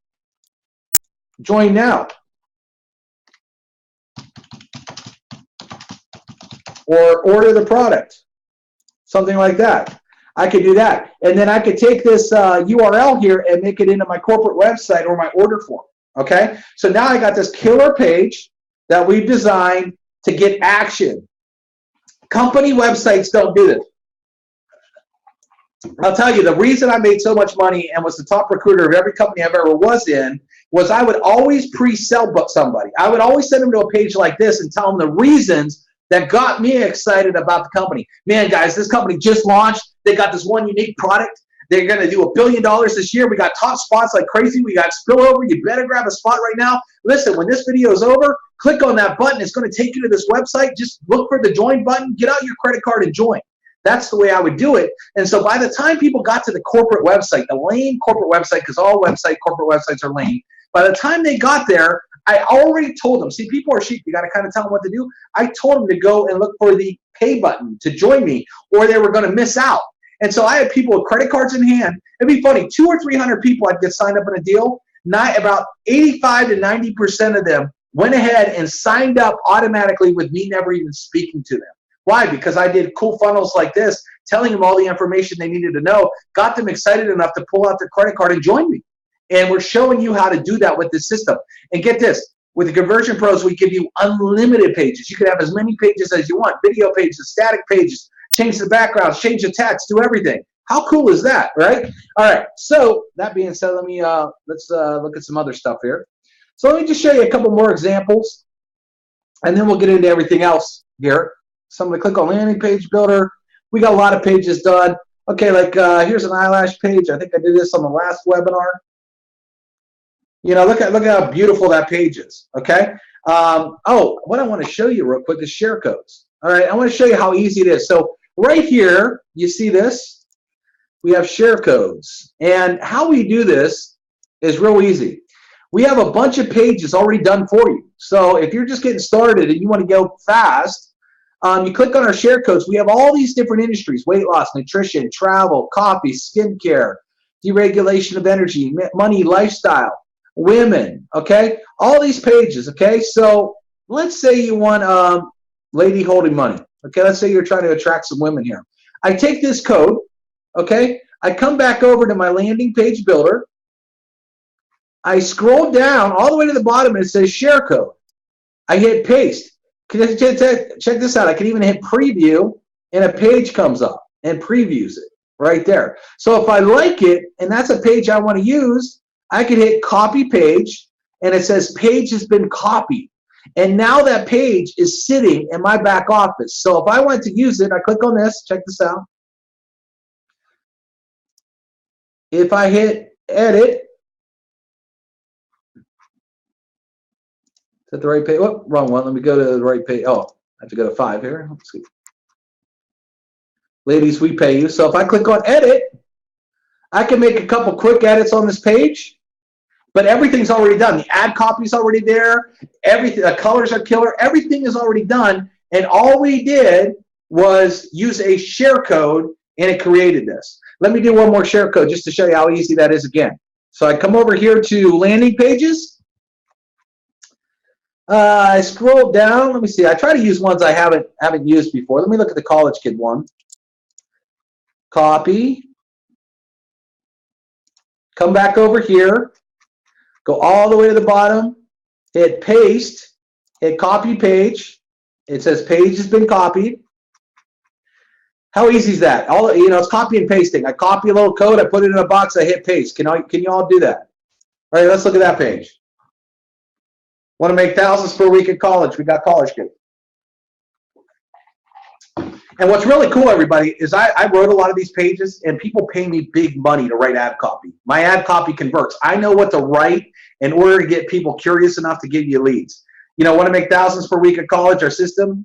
join now. Or order the product. Something like that. I could do that. And then I could take this URL here and make it into my corporate website or my order form. Okay? So now I got this killer page that we've designed to get action. Company websites don't do this. I'll tell you, the reason I made so much money and was the top recruiter of every company I've ever was in was I would always pre-sell book somebody. I would always send them to a page like this and tell them the reasons that got me excited about the company. Man, guys, this company just launched. They got this one unique product. They're going to do $1 billion this year. We got top spots like crazy. We got spillover. You better grab a spot right now. Listen, when this video is over, click on that button. It's going to take you to this website. Just look for the join button. Get out your credit card and join. That's the way I would do it. And so by the time people got to the corporate website, the lame corporate website, because all corporate websites are lame, by the time they got there, I already told them, see, people are sheep. You got to kind of tell them what to do. I told them to go and look for the pay button to join me, or they were going to miss out. And so I had people with credit cards in hand. It'd be funny, 200 or 300 people I'd get signed up in a deal. About 85 to 90% of them went ahead and signed up automatically with me never even speaking to them. Why? Because I did cool funnels like this, telling them all the information they needed to know, got them excited enough to pull out their credit card and join me. And we're showing you how to do that with this system. And get this, with the Conversion Pros, we give you unlimited pages. You can have as many pages as you want, video pages, static pages, change the backgrounds, change the text, do everything. How cool is that, right? All right, so that being said, let's look at some other stuff here. So let me just show you a couple more examples, and then we'll get into everything else here. So I'm going to click on Landing Page Builder. We got a lot of pages done. Okay, like here's an eyelash page. I think I did this on the last webinar. You know, look at how beautiful that page is, okay? Oh, what I want to show you real quick is share codes. All right, I want to show you how easy it is. So right here, you see this? We have share codes. And how we do this is real easy. we have a bunch of pages already done for you. So if you're just getting started and you want to go fast, you click on our share codes. We have all these different industries: weight loss, nutrition, travel, coffee, skincare, deregulation of energy, money, lifestyle, women, okay? All these pages, okay? So let's say you want lady holding money, okay? Let's say you're trying to attract some women here. I take this code, okay? I come back over to my landing page builder. I scroll down all the way to the bottom and it says share code. I hit paste. Check this out. I can even hit preview and a page comes up and previews it right there. So if I like it and that's a page I want to use, I can hit copy page and it says page has been copied. And now that page is sitting in my back office. So if I want to use it, I click on this. Check this out. If I hit edit, is that the right page? Oh, wrong one. Let me go to the right page. Oh, I have to go to 5 here. Let's see. Ladies, we pay you. So if I click on edit, I can make a couple quick edits on this page, but everything's already done. The ad copy's already there. Everything, the colors are killer. Everything is already done. And all we did was use a share code and it created this. Let me do one more share code just to show you how easy that is again. So I come over here to landing pages. I scroll down. Let me see. I try to use ones I haven't used before. Let me look at the college kid one. Copy. Come back over here. Go all the way to the bottom. Hit paste. Hit copy page. It says page has been copied. How easy is that? All you know, it's copy and pasting. I copy a little code. I put it in a box. I hit paste. Can you all do that? All right. Let's look at that page. Want to make thousands per week at college? We got college kids. And what's really cool, everybody, is I wrote a lot of these pages, and people pay me big money to write ad copy. My ad copy converts. I know what to write in order to get people curious enough to give you leads. You know, want to make thousands per week at college? Our system,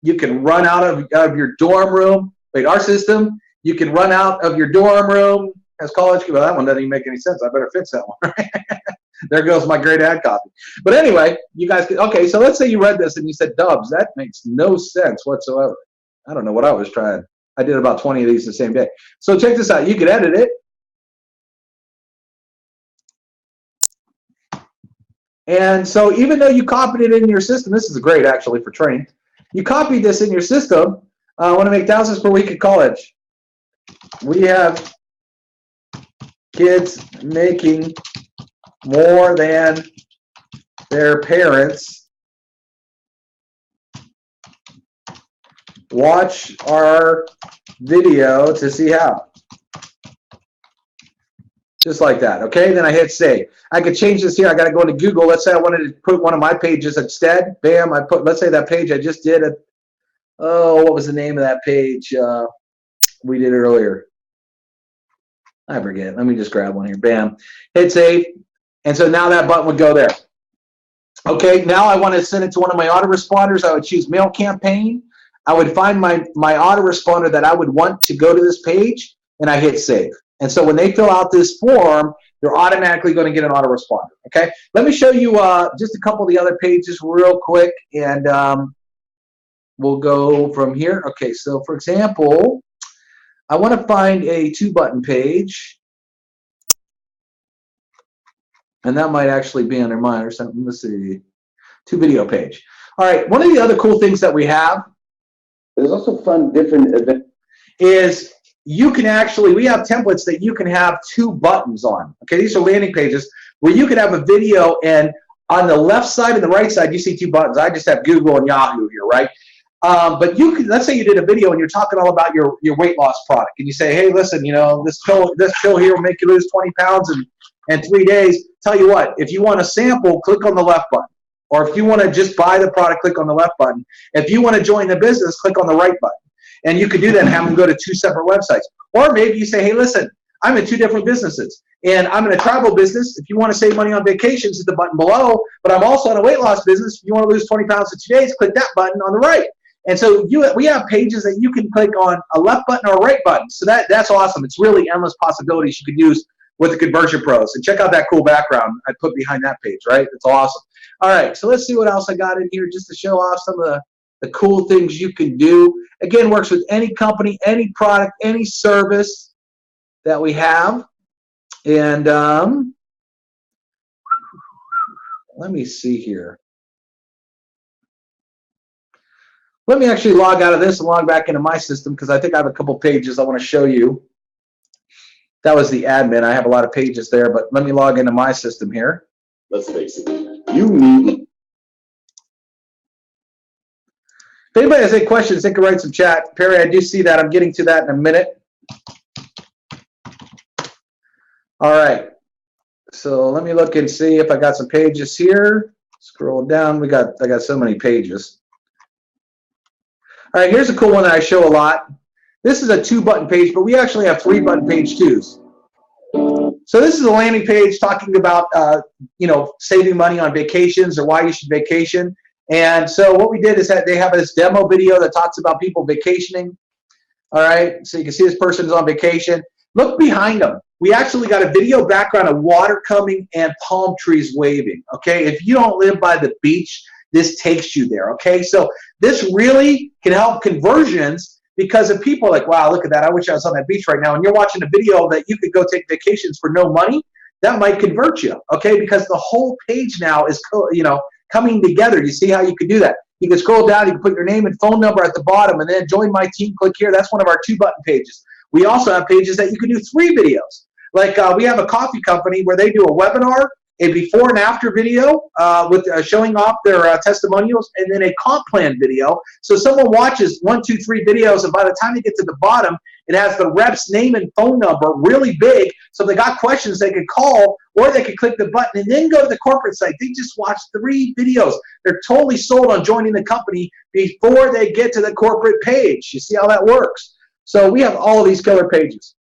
you can run out of your dorm room. Wait, our system, you can run out of your dorm room as college. Well, that one doesn't even make any sense. I better fix that one. There goes my great ad copy. But anyway, you guys, okay, so let's say you read this and you said, Dubs, that makes no sense whatsoever. I don't know what I was trying. I did about 20 of these the same day. So check this out. You could edit it. And so even though you copied it in your system, this is great actually for training. You copied this in your system. I want to make thousands per week at college. We have kids making more than their parents. Watch our video to see how. Just like that, okay? Then I hit save. I could change this here. I got to go into Google. Let's say I wanted to put one of my pages instead. Bam, I put, let's say that page I just did. Oh, what was the name of that page we did earlier? I forget. Let me just grab one here. Bam. Hit save. And so now that button would go there. Okay, now I want to send it to one of my autoresponders. I would choose mail campaign. I would find my autoresponder that I would want to go to this page, and I hit save. And so when they fill out this form, they're automatically going to get an autoresponder. Okay, let me show you just a couple of the other pages real quick, and we'll go from here. Okay, so for example, I want to find a 2-button page, and that might actually be under mine or something. Let's see, 2-video page. All right, one of the other cool things that we have, there's also fun different event, is you can actually, we have templates that you can have 2 buttons on. Okay, these are landing pages where you can have a video, and on the left side and the right side you see 2 buttons. I just have Google and Yahoo here, right? But you can, let's say you did a video and you're talking all about your weight loss product, and you say, hey, listen, you know, this pill here will make you lose 20 pounds in 3 days. Tell you what, if you want a sample, click on the left button. Or if you want to just buy the product, click on the left button. If you want to join the business, click on the right button. And you could do that and have them go to 2 separate websites. Or maybe you say, hey, listen, I'm in 2 different businesses. And I'm in a travel business. If you want to save money on vacations, hit the button below. But I'm also in a weight loss business. If you want to lose 20 pounds in 2 days, click that button on the right. And so we have pages that you can click on a left button or a right button. So that's awesome. It's really endless possibilities you could use with the Conversion Pros. And check out that cool background I put behind that page, right? It's awesome. All right, so let's see what else I got in here just to show off some of the cool things you can do. Again, works with any company, any product, any service that we have. And let me see here. Let me actually log out of this and log back into my system because I think I have a couple pages I want to show you. That was the admin. I have a lot of pages there, but let me log into my system here.
Let's face it, you need.
If anybody has any questions, they can write some chat. Perry, I do see that. I'm getting to that in a minute. All right. So let me look and see if I got some pages here. Scroll down. I got so many pages. All right, here's a cool one that I show a lot. This is a 2-button page, but we actually have 3-button page 2s. So this is a landing page talking about saving money on vacations or why you should vacation. And so what we did is that they have this demo video that talks about people vacationing. All right, so you can see this person's on vacation. Look behind them. We actually got a video background of water coming and palm trees waving. Okay, if you don't live by the beach, this takes you there. Okay, so this really can help conversions because if people are like, wow, look at that, I wish I was on that beach right now, and you're watching a video that you could go take vacations for no money, that might convert you. Okay, because the whole page now is coming together. You see how you can do that? You can scroll down, you can put your name and phone number at the bottom, and then join my team, click here. That's one of our 2-button pages. We also have pages that you can do 3 videos. Like we have a coffee company where they do a webinar, a before and after video with showing off their testimonials, and then a comp plan video. So someone watches 1, 2, 3 videos, and by the time they get to the bottom, it has the rep's name and phone number really big. So if they got questions, they could call, or they could click the button and then go to the corporate site. They just watched 3 videos. They're totally sold on joining the company before they get to the corporate page. You see how that works? So we have all of these killer pages.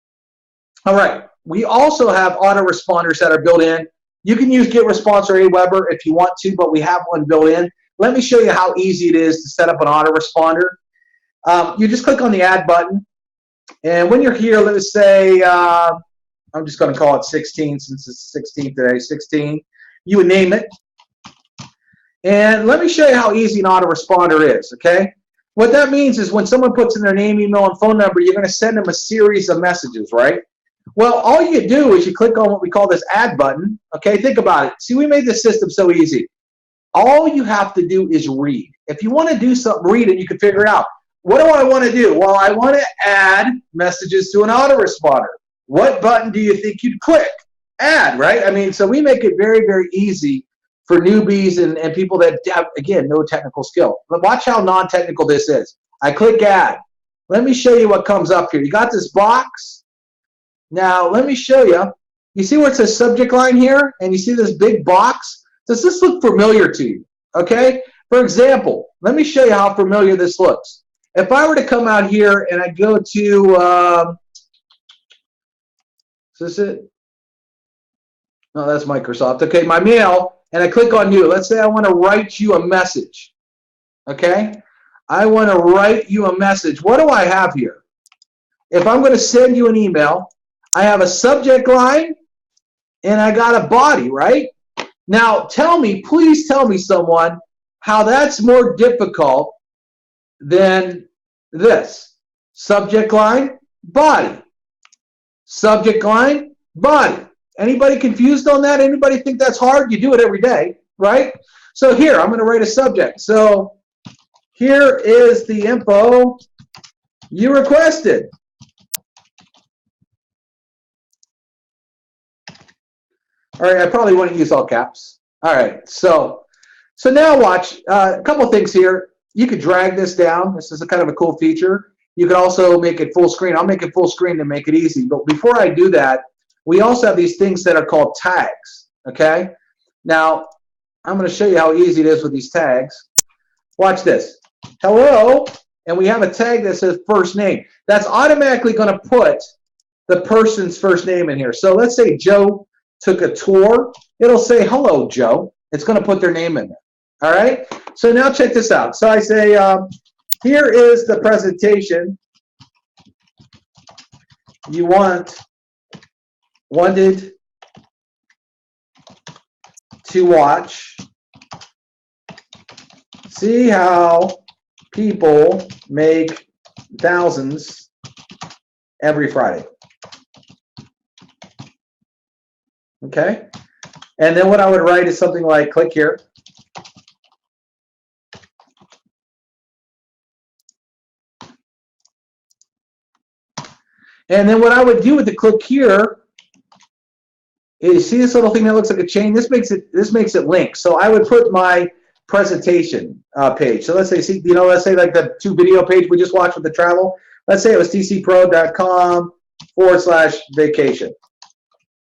All right. We also have autoresponders that are built in. You can use GetResponse or Aweber if you want to, but we have one built in. Let me show you how easy it is to set up an autoresponder. You just click on the add button. And when you're here, let us say, I'm just going to call it 16 since it's 16 today, 16. You would name it. And let me show you how easy an autoresponder is, okay? What that means is when someone puts in their name, email, and phone number, you're going to send them a series of messages, right? Well, all you do is you click on what we call this add button. Okay, think about it. See, we made this system so easy. All you have to do is read. If you want to do something, read it. You can figure it out. What do I want to do? Well, I want to add messages to an autoresponder. What button do you think you'd click? Add, right? I mean, so we make it very, very easy for newbies and people that have, again, no technical skill. But watch how non-technical this is. I click add. Let me show you what comes up here. You got this box. Now, let me show you. You see where it says subject line here? And you see this big box? Does this look familiar to you? Okay? For example, let me show you how familiar this looks. If I were to come out here and I go to, is this it? No, that's Microsoft. Okay, my mail, and I click on new. Let's say I want to write you a message. Okay? I want to write you a message. What do I have here? If I'm going to send you an email, I have a subject line, and I got a body, right? Now, tell me, please tell me, someone, how that's more difficult than this. Subject line, body. Subject line, body. Anybody confused on that? Anybody think that's hard? You do it every day, right? So here, I'm going to write a subject. So here is the info you requested. All right, I probably wouldn't use all caps. All right, so now watch a couple things here. You could drag this down. This is a kind of a cool feature. You could also make it full screen. I'll make it full screen to make it easy. But before I do that, we also have these things that are called tags, okay? Now, I'm going to show you how easy it is with these tags. Watch this. Hello, and we have a tag that says first name. That's automatically going to put the person's first name in here. So let's say Joe took a tour. It'll say, hello, Joe. It's going to put their name in there. All right? So now check this out. So I say, here is the presentation you want wanted to watch, see how people make thousands every Friday. Okay? And then what I would write is something like, click here. And then what I would do with the click here is, see this little thing that looks like a chain? This makes it link. So I would put my presentation page. So let's say, see, you know, let's say like the 2 video page we just watched with the travel. Let's say it was tcpro.com/vacation.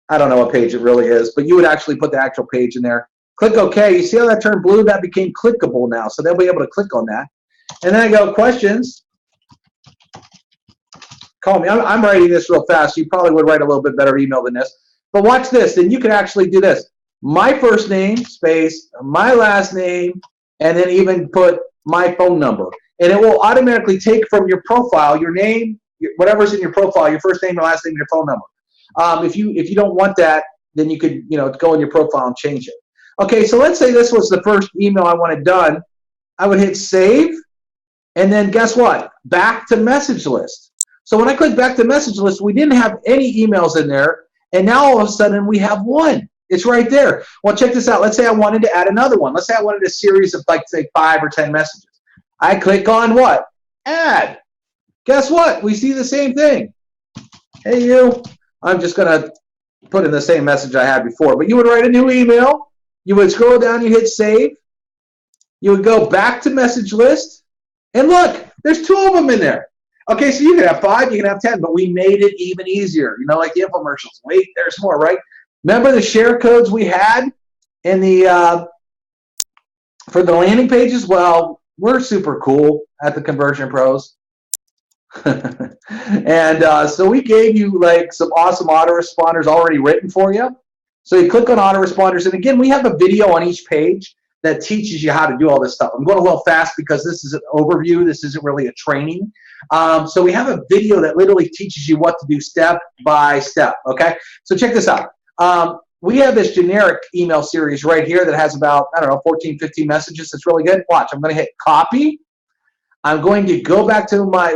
I don't know what page it really is, but you would actually put the actual page in there. Click OK. You see how that turned blue? That became clickable now. So they'll be able to click on that. And then I go, questions. Call me. I'm writing this real fast. You probably would write a little bit better email than this. But watch this. Then you can actually do this. My first name, space, my last name, and then even put my phone number. And it will automatically take from your profile, your name, whatever's in your profile, your first name, your last name, and your phone number. If you don't want that, then you could, you know, go in your profile and change it. Okay, so let's say this was the first email I wanted done. I would hit save, and then guess what? Back to message list. So when I click back to message list, we didn't have any emails in there, and now all of a sudden we have one. It's right there. Well, check this out. Let's say I wanted to add another one. Let's say I wanted a series of, like, say 5 or 10 messages. I click on what? Add. Guess what? We see the same thing. Hey, you. I'm just going to put in the same message I had before. But you would write a new email. You would scroll down. You hit save. You would go back to message list. And look, there's 2 of them in there. Okay, so you can have 5, you can have 10, but we made it even easier. You know, like the infomercials. Wait, there's more, right? Remember the share codes we had in the for the landing pages? Well, we're super cool at the Conversion Pros. And so we gave you like some awesome autoresponders already written for you. So you click on autoresponders, and again, we have a video on each page that teaches you how to do all this stuff. I'm going a little fast because this is an overview. This isn't really a training. So we have a video that literally teaches you what to do step by step, okay? So check this out. We have this generic email series right here that has about, I don't know, 14, 15 messages. It's really good. Watch, I'm going to hit copy. I'm going to go back to my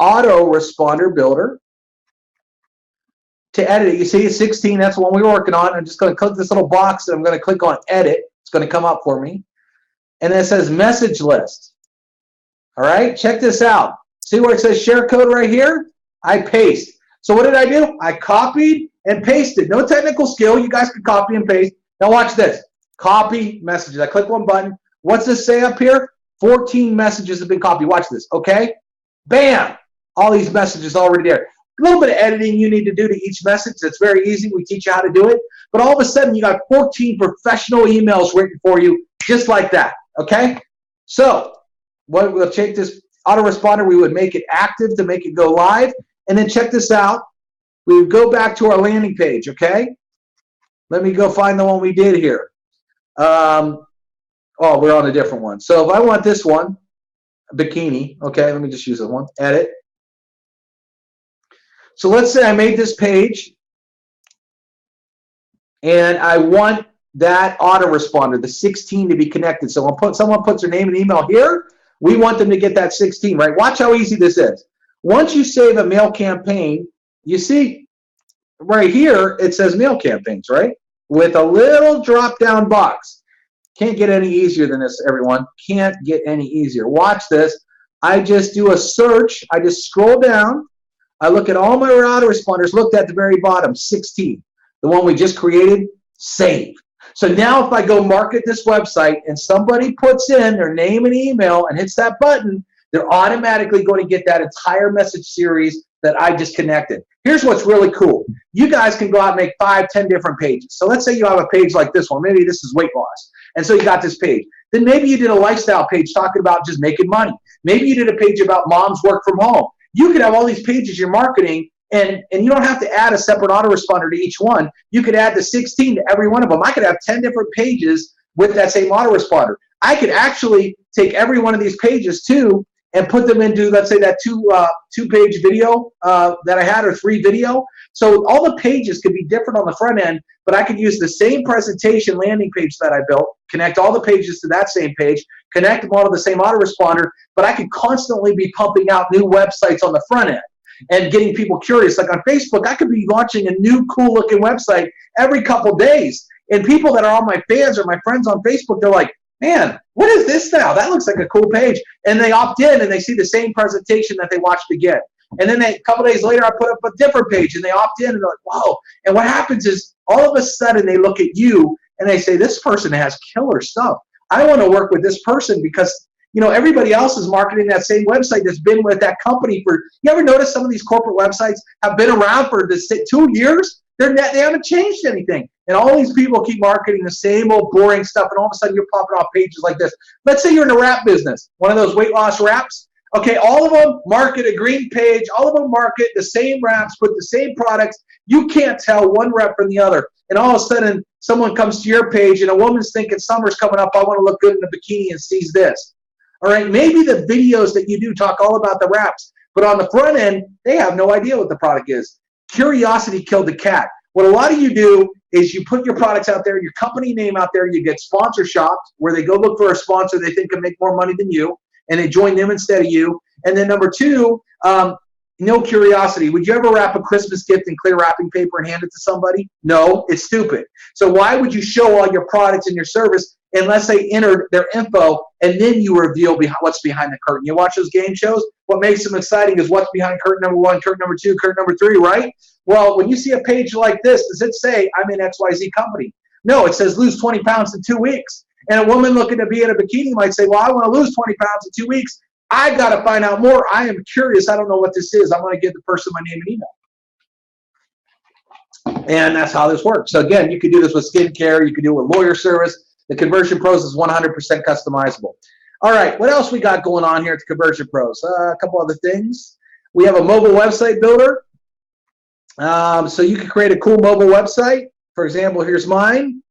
autoresponder builder to edit it. You see, 16, that's the one we were working on. I'm just going to click this little box, and I'm going to click on edit. It's going to come up for me. And then it says message list. All right, check this out. See where it says share code right here? I paste. So what did I do? I copied and pasted. No technical skill. You guys can copy and paste. Now watch this. Copy messages. I click one button. What's this say up here? 14 messages have been copied. Watch this, okay? Bam! All these messages already there. A little bit of editing you need to do to each message. It's very easy. We teach you how to do it. But all of a sudden, you got 14 professional emails written for you just like that, okay? So we'll take this autoresponder. We would make it active to make it go live. And then check this out. We would go back to our landing page, okay? Let me go find the one we did here. Oh, we're on a different one. So if I want this one, bikini, okay, let me just use this one. Edit. So let's say I made this page, and I want that autoresponder, the 16, to be connected. So when someone puts their name and email here, we want them to get that 16, right? Watch how easy this is. Once you save a mail campaign, you see right here, it says mail campaigns, right? With a little drop-down box. Can't get any easier than this, everyone. Can't get any easier. Watch this. I just do a search. I just scroll down. I look at all my autoresponders. Looked at the very bottom, 16. The one we just created, save. So now if I go market this website and somebody puts in their name and email and hits that button, they're automatically going to get that entire message series that I just connected. Here's what's really cool. You guys can go out and make 5, 10 different pages. So let's say you have a page like this one. Maybe this is weight loss. And so you got this page. Then maybe you did a lifestyle page talking about just making money. Maybe you did a page about moms work from home. You could have all these pages you're marketing, and you don't have to add a separate autoresponder to each one. You could add the 16 to every one of them. I could have 10 different pages with that same autoresponder. I could actually take every one of these pages too and put them into, let's say, that two-page video that I had, or 3 video. So all the pages could be different on the front end, but I could use the same presentation landing page that I built, connect all the pages to that same page, connect them all to the same autoresponder, but I could constantly be pumping out new websites on the front end and getting people curious. Like on Facebook, I could be launching a new cool-looking website every couple days, and people that are all my fans or my friends on Facebook, they're like, man, what is this now? That looks like a cool page. And they opt in and they see the same presentation that they watched again. And then a couple days later, I put up a different page and they opt in and they're like, whoa. And what happens is all of a sudden they look at you and they say, this person has killer stuff. I want to work with this person because, you know, everybody else is marketing that same website that's been with that company for, you ever notice some of these corporate websites have been around for 2 years? They haven't changed anything. And all these people keep marketing the same old boring stuff, and all of a sudden you're popping off pages like this. Let's say you're in a wrap business, one of those weight loss wraps. Okay, all of them market a green page. All of them market the same wraps with the same products. You can't tell one rep from the other. And all of a sudden, someone comes to your page, and a woman's thinking, summer's coming up, I want to look good in a bikini, and sees this. All right, maybe the videos that you do talk all about the wraps, but on the front end, they have no idea what the product is. Curiosity killed the cat. What a lot of you do is you put your products out there, your company name out there, you get sponsor shops where they go look for a sponsor they think can make more money than you, and they join them instead of you. And then number 2, no curiosity. Would you ever wrap a Christmas gift in clear wrapping paper and hand it to somebody? No, it's stupid. So why would you show all your products and your service unless they entered their info and then you reveal what's behind the curtain? You watch those game shows, what makes them exciting is what's behind curtain number 1, curtain number 2, curtain number 3, right? Well, when you see a page like this, does it say, I'm in XYZ company? No, it says lose 20 pounds in 2 weeks. And a woman looking to be in a bikini might say, well, I want to lose 20 pounds in 2 weeks. I got to find out more. I am curious. I don't know what this is. I'm going to give the person my name and email. And that's how this works. So again, you could do this with skincare. You could do it with lawyer service. The Conversion Pros is 100% customizable. All right, what else we got going on here at the Conversion Pros? A couple other things. We have a mobile website builder. So you can create a cool mobile website. For example, here's mine.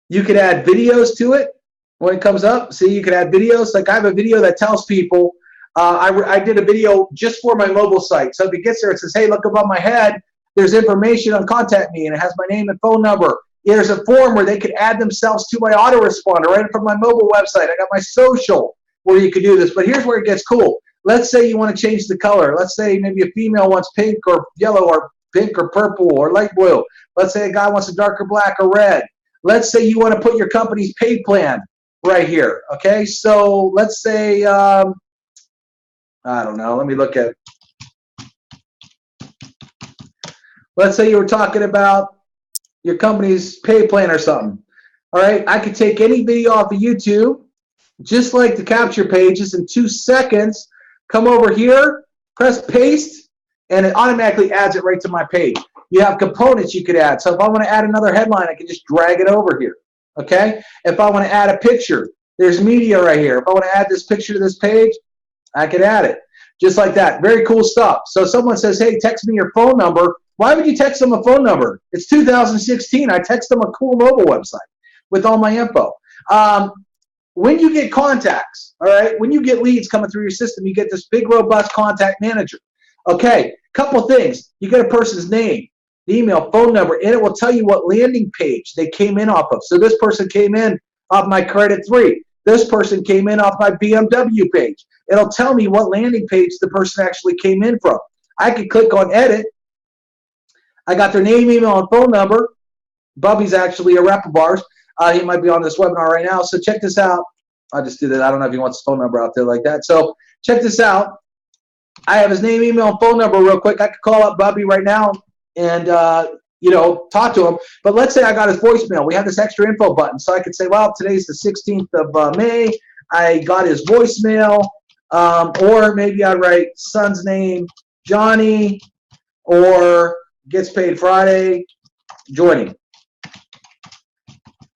You could add videos to it when it comes up. See, you could add videos. Like I have a video that tells people, I did a video just for my mobile site. So if it gets there, it says, hey, look above my head. There's information on Contact Me, and it has my name and phone number. There's a form where they could add themselves to my autoresponder right from my mobile website. I got my social where you could do this. But here's where it gets cool. Let's say you want to change the color. Let's say maybe a female wants pink or yellow or pink or purple or light blue. Let's say a guy wants a darker black or red. Let's say you want to put your company's pay plan right here. Okay, so let's say, I don't know, let me look at, let's say you were talking about your company's pay plan or something. All right, I could take any video off of YouTube, just like the capture pages, in 2 seconds, come over here, press paste, and it automatically adds it right to my page. You have components you could add. So if I want to add another headline, I can just drag it over here. Okay? If I want to add a picture, there's media right here. If I want to add this picture to this page, I can add it. Just like that. Very cool stuff. So if someone says, hey, text me your phone number, why would you text them a phone number? It's 2016. I text them a cool mobile website with all my info. When you get contacts, all right, when you get leads coming through your system, you get this big, robust contact manager. Okay, couple things. You get a person's name, the email, phone number, and it will tell you what landing page they came in off of. So this person came in off my Credit 3. This person came in off my BMW page. It'll tell me what landing page the person actually came in from. I can click on edit. I got their name, email, and phone number. Bubby's actually a rep of ours. He might be on this webinar right now. So check this out. I'll just do that. I don't know if he wants his phone number out there like that. So check this out. I have his name, email, and phone number real quick. I could call up Bubby right now and, you know, talk to him. But let's say I got his voicemail. We have this extra info button. So I could say, well, today's the 16th of May. I got his voicemail. Or maybe I write son's name, Johnny, or gets paid Friday, joining.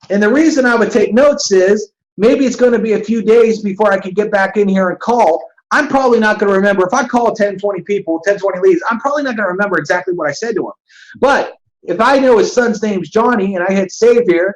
And the reason I would take notes is maybe it's going to be a few days before I can get back in here and call. I'm probably not going to remember. If I call 10, 20 people, 10, 20 leads, I'm probably not going to remember exactly what I said to him. But if I know his son's name's Johnny and I hit save here,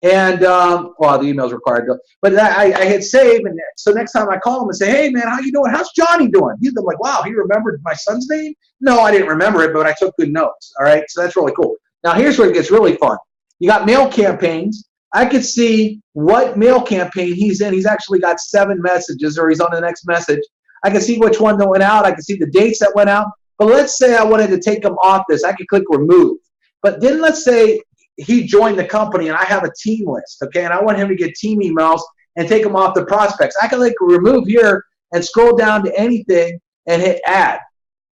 And well, the email's required, but I hit save, and so next time I call him and say, hey man, how you doing? How's Johnny doing? He's like, wow, he remembered my son's name? No, I didn't remember it, but I took good notes. All right, so that's really cool. Now here's where it gets really fun. You got mail campaigns. I could see what mail campaign he's in. He's actually got 7 messages, or he's on the next message. I can see which one that went out. I can see the dates that went out. But let's say I wanted to take him off this. I could click remove. But then let's say he joined the company and I have a team list, okay, and I want him to get team emails and take them off the prospects. I can like remove here and scroll down to anything and hit add,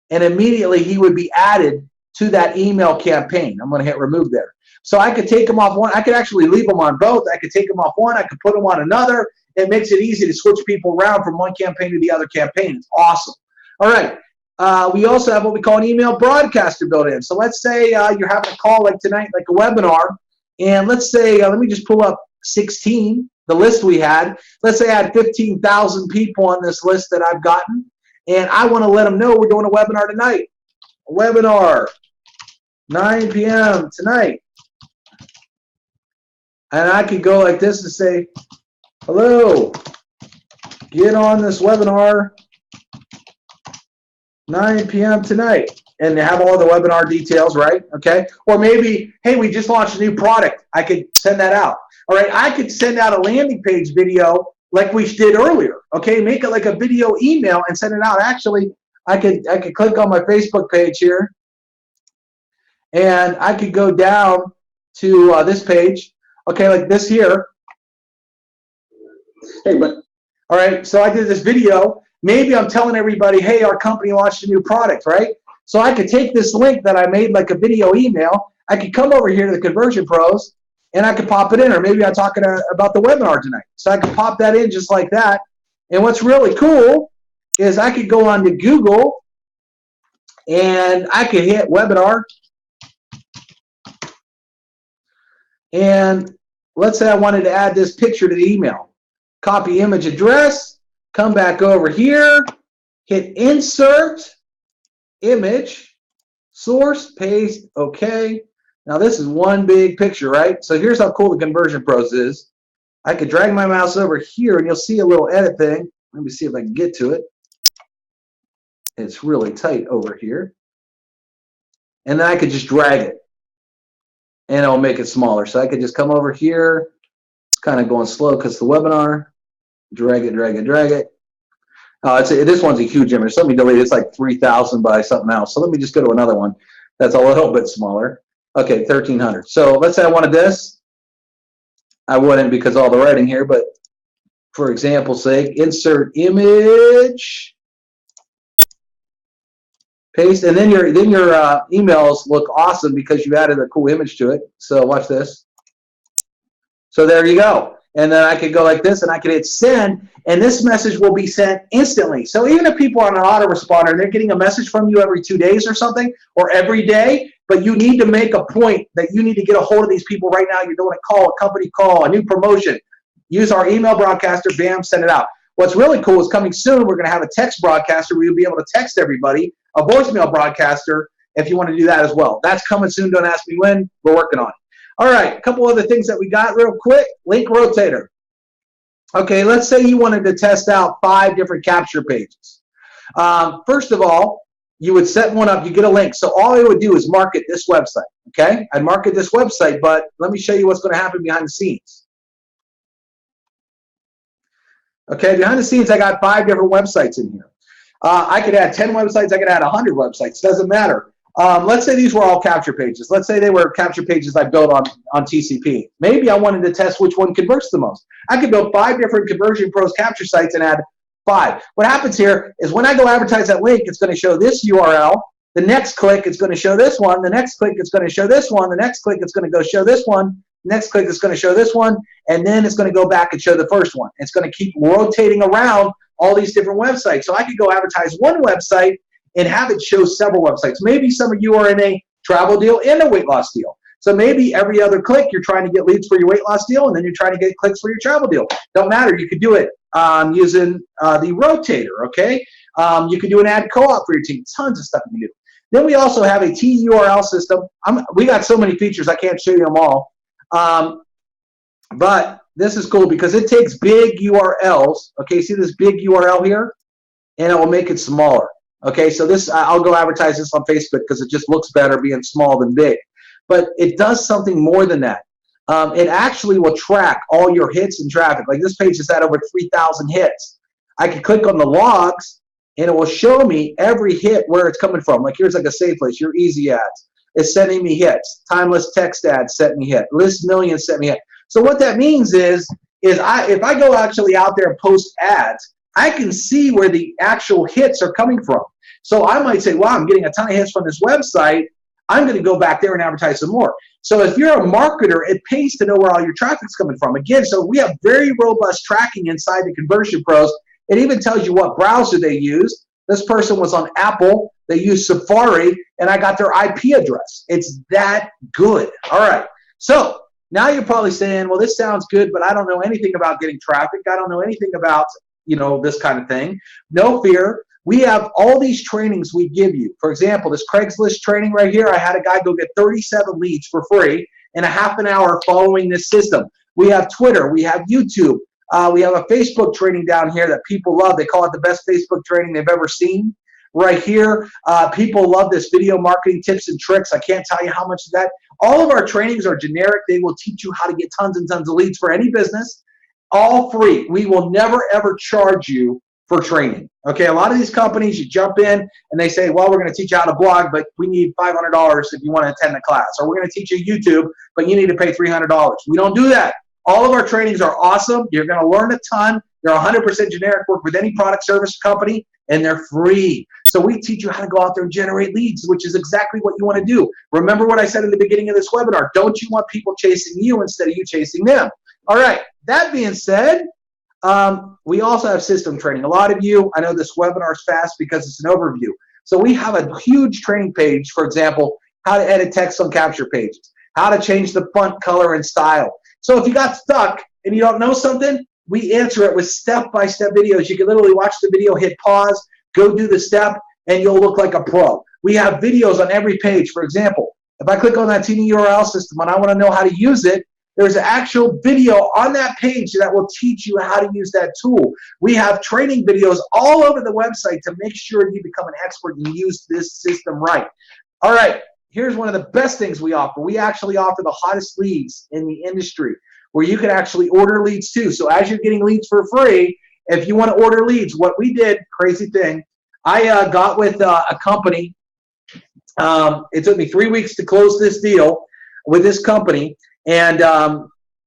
and immediately he would be added to that email campaign. I'm going to hit remove there. So I could take him off one. I could actually leave them on both. I could take them off one. I could put them on another. It makes it easy to switch people around from one campaign to the other campaign. It's awesome. All right. We also have what we call an email broadcaster built in. So let's say you're having a call like tonight, like a webinar, and let's say, let me just pull up 16, the list we had. Let's say I had 15,000 people on this list that I've gotten, and I want to let them know we're doing a webinar tonight. A webinar, 9 p.m. tonight. And I could go like this and say, hello, get on this webinar, 9 p.m. tonight, and have all the webinar details, right? Okay. Or maybe, hey, we just launched a new product. I could send that out. All right. I could send out a landing page video like we did earlier. Okay. Make it like a video email and send it out. Actually, I could click on my Facebook page here, and I could go down to this page. Okay, like this here.
Hey, but
all right, so I did this video. Maybe I'm telling everybody, hey, our company launched a new product, right? So I could take this link that I made like a video email. I could come over here to the Conversion Pros, and I could pop it in. Or maybe I'm talking about the webinar tonight. So I could pop that in just like that. And what's really cool is I could go on to Google, and I could hit webinar. And let's say I wanted to add this picture to the email. Copy image address, come back over here, hit insert, image, source, paste, okay. Now this is one big picture, right? So here's how cool the Conversion Pros is. I could drag my mouse over here and you'll see a little edit thing. Let me see if I can get to it. It's really tight over here. And then I could just drag it, and it'll make it smaller. So I could just come over here. It's kind of going slow because the webinar. Drag it, drag it, drag it. This one's a huge image. Let me delete it. It's like 3,000 by something else. So let me just go to another one that's a little bit smaller. Okay, 1,300. So let's say I wanted this. I wouldn't because all the writing here, but for example's sake, insert image, paste, and then your emails look awesome because you added a cool image to it. So watch this. So there you go. And then I could go like this, and I could hit send, and this message will be sent instantly. So even if people are on an autoresponder, they're getting a message from you every 2 days or something, or every day, but you need to make a point that you need to get a hold of these people right now. You're doing a call, a company call, a new promotion. Use our email broadcaster, bam, send it out. What's really cool is coming soon, we're going to have a text broadcaster where you'll be able to text everybody, a voicemail broadcaster, if you want to do that as well. That's coming soon. Don't ask me when. We're working on it. All right, a couple other things that we got real quick. Link rotator. Okay, let's say you wanted to test out 5 different capture pages. First of all, you would set one up. You get a link. So all I would do is market this website. Okay, I'd market this website, but let me show you what's going to happen behind the scenes. Okay, behind the scenes, I got 5 different websites in here. I could add 10 websites. I could add 100 websites. Doesn't matter. Let's say these were all capture pages. Let's say they were capture pages I built on TCP. Maybe I wanted to test which one converts the most. I could build 5 different Conversion Pros capture sites and add 5. What happens here is when I go advertise that link, it's going to show this URL. The next click, it's going to show this one. The next click, it's going to show this one. The next click, it's going to go show this one. The next click, it's going to show this one. And then it's going to go back and show the first one. It's going to keep rotating around all these different websites. So I could go advertise one website and have it show several websites. Maybe some of you are in a travel deal and a weight loss deal. So maybe every other click you're trying to get leads for your weight loss deal, and then you're trying to get clicks for your travel deal. Don't matter. You could do it using the rotator, okay? You could do an ad co-op for your team. Tons of stuff you can do. Then we also have a TURL system. We got so many features, I can't show you them all. But this is cool because it takes big URLs. Okay, see this big URL here? And it will make it smaller. Okay, so this, I'll go advertise this on Facebook because it just looks better being small than big. But it does something more than that. It actually will track all your hits and traffic. Like this page has had over 3,000 hits. I can click on the logs and it will show me every hit where it's coming from. Like here's like a safe place, your easy ads. It's sending me hits. Timeless text ads sent me hit. List millions sent me hit. So what that means is if I go actually out there and post ads, I can see where the actual hits are coming from. So I might say, wow, I'm getting a ton of hits from this website. I'm going to go back there and advertise some more. So if you're a marketer, it pays to know where all your traffic's coming from. Again, so we have very robust tracking inside the Conversion Pros. It even tells you what browser they used. This person was on Apple. They used Safari, and I got their IP address. It's that good. All right. So now you're probably saying, well, this sounds good, but I don't know anything about getting traffic. I don't know anything about, this kind of thing. No fear. We have all these trainings we give you. For example, this Craigslist training right here, I had a guy go get 37 leads for free in a half an hour following this system. We have Twitter. We have YouTube. We have a Facebook training down here that people love. They call it the best Facebook training they've ever seen. Right here, people love this video marketing tips and tricks. I can't tell you how much of that. All of our trainings are generic. They will teach you how to get tons and tons of leads for any business. All free. We will never, ever charge you for training. Okay, a lot of these companies, you jump in and they say, well, we're going to teach you how to blog, but we need $500 if you want to attend the class. Or we're going to teach you YouTube, but you need to pay $300. We don't do that. All of our trainings are awesome. You're going to learn a ton. They're 100% generic, work with any product, service, company, and they're free. So we teach you how to go out there and generate leads, which is exactly what you want to do. Remember what I said in the beginning of this webinar. Don't you want people chasing you instead of you chasing them? All right. That being said, we also have system training. A lot of you, I know this webinar is fast because it's an overview. So we have a huge training page, for example, how to edit text on capture pages, how to change the font color and style. So if you got stuck and you don't know something, we answer it with step-by-step videos. You can literally watch the video, hit pause, go do the step, and you'll look like a pro. We have videos on every page. For example, if I click on that Teeny URL system and I want to know how to use it, there's an actual video on that page that will teach you how to use that tool. We have training videos all over the website to make sure you become an expert and use this system right. All right, here's one of the best things we offer. We actually offer the hottest leads in the industry where you can actually order leads too. So as you're getting leads for free, if you want to order leads, what we did, crazy thing, I got with a company. It took me 3 weeks to close this deal with this company. And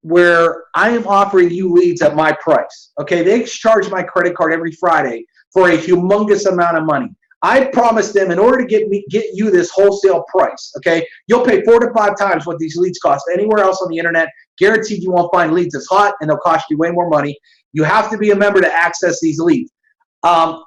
where I am offering you leads at my price. Okay, they charge my credit card every Friday for a humongous amount of money. I promised them in order to get you this wholesale price, okay, you'll pay 4 to 5 times what these leads cost anywhere else on the internet. Guaranteed you won't find leads as hot, and they'll cost you way more money. You have to be a member to access these leads.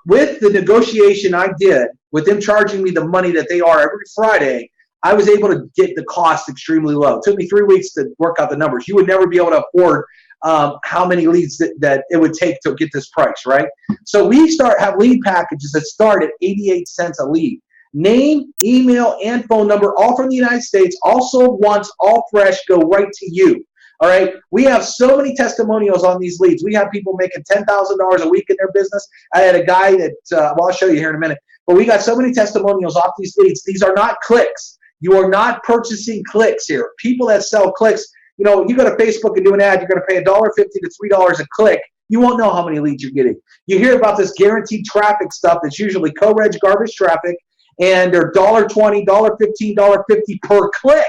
With the negotiation I did, with them charging me the money that they are every Friday, I was able to get the cost extremely low. It took me 3 weeks to work out the numbers. You would never be able to afford how many leads that it would take to get this price, right? So we have lead packages that start at 88 cents a lead. Name, email, and phone number, all from the United States, also once, all fresh, go right to you. All right, we have so many testimonials on these leads. We have people making $10,000 a week in their business. I had a guy that, well, I'll show you here in a minute, but we got so many testimonials off these leads. These are not clicks. You are not purchasing clicks here. People that sell clicks, you know, you go to Facebook and do an ad, you're going to pay $1.50 to $3 a click. You won't know how many leads you're getting. You hear about this guaranteed traffic stuff that's usually co-reg garbage traffic, and they're $1.20, $1.15, $1.50 per click.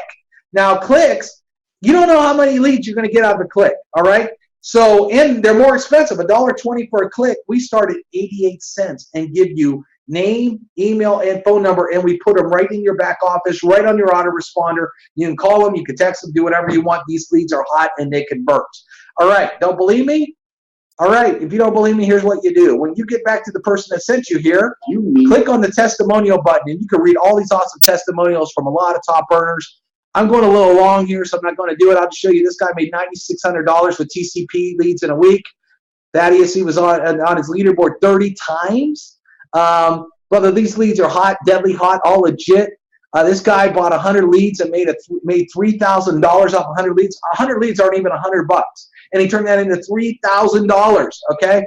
Now, clicks, you don't know how many leads you're going to get out of a click, all right? So, and they're more expensive, $1.20 for a click. We start at 88 cents and give you name, email, and phone number, and we put them right in your back office, right on your autoresponder. You can call them, you can text them, do whatever you want. These leads are hot and they convert. All right, don't believe me? All right, if you don't believe me, here's what you do. When you get back to the person that sent you here, click on the testimonial button, and you can read all these awesome testimonials from a lot of top earners. I'm going a little long here, so I'm not going to do it. I'll just show you this guy made $9,600 with TCP leads in a week. Thaddeus, he was on his leaderboard 30 times. Brother, these leads are hot, deadly hot, all legit. This guy bought 100 leads and made $3,000 off 100 leads. 100 leads aren't even $100, and he turned that into $3,000. Okay,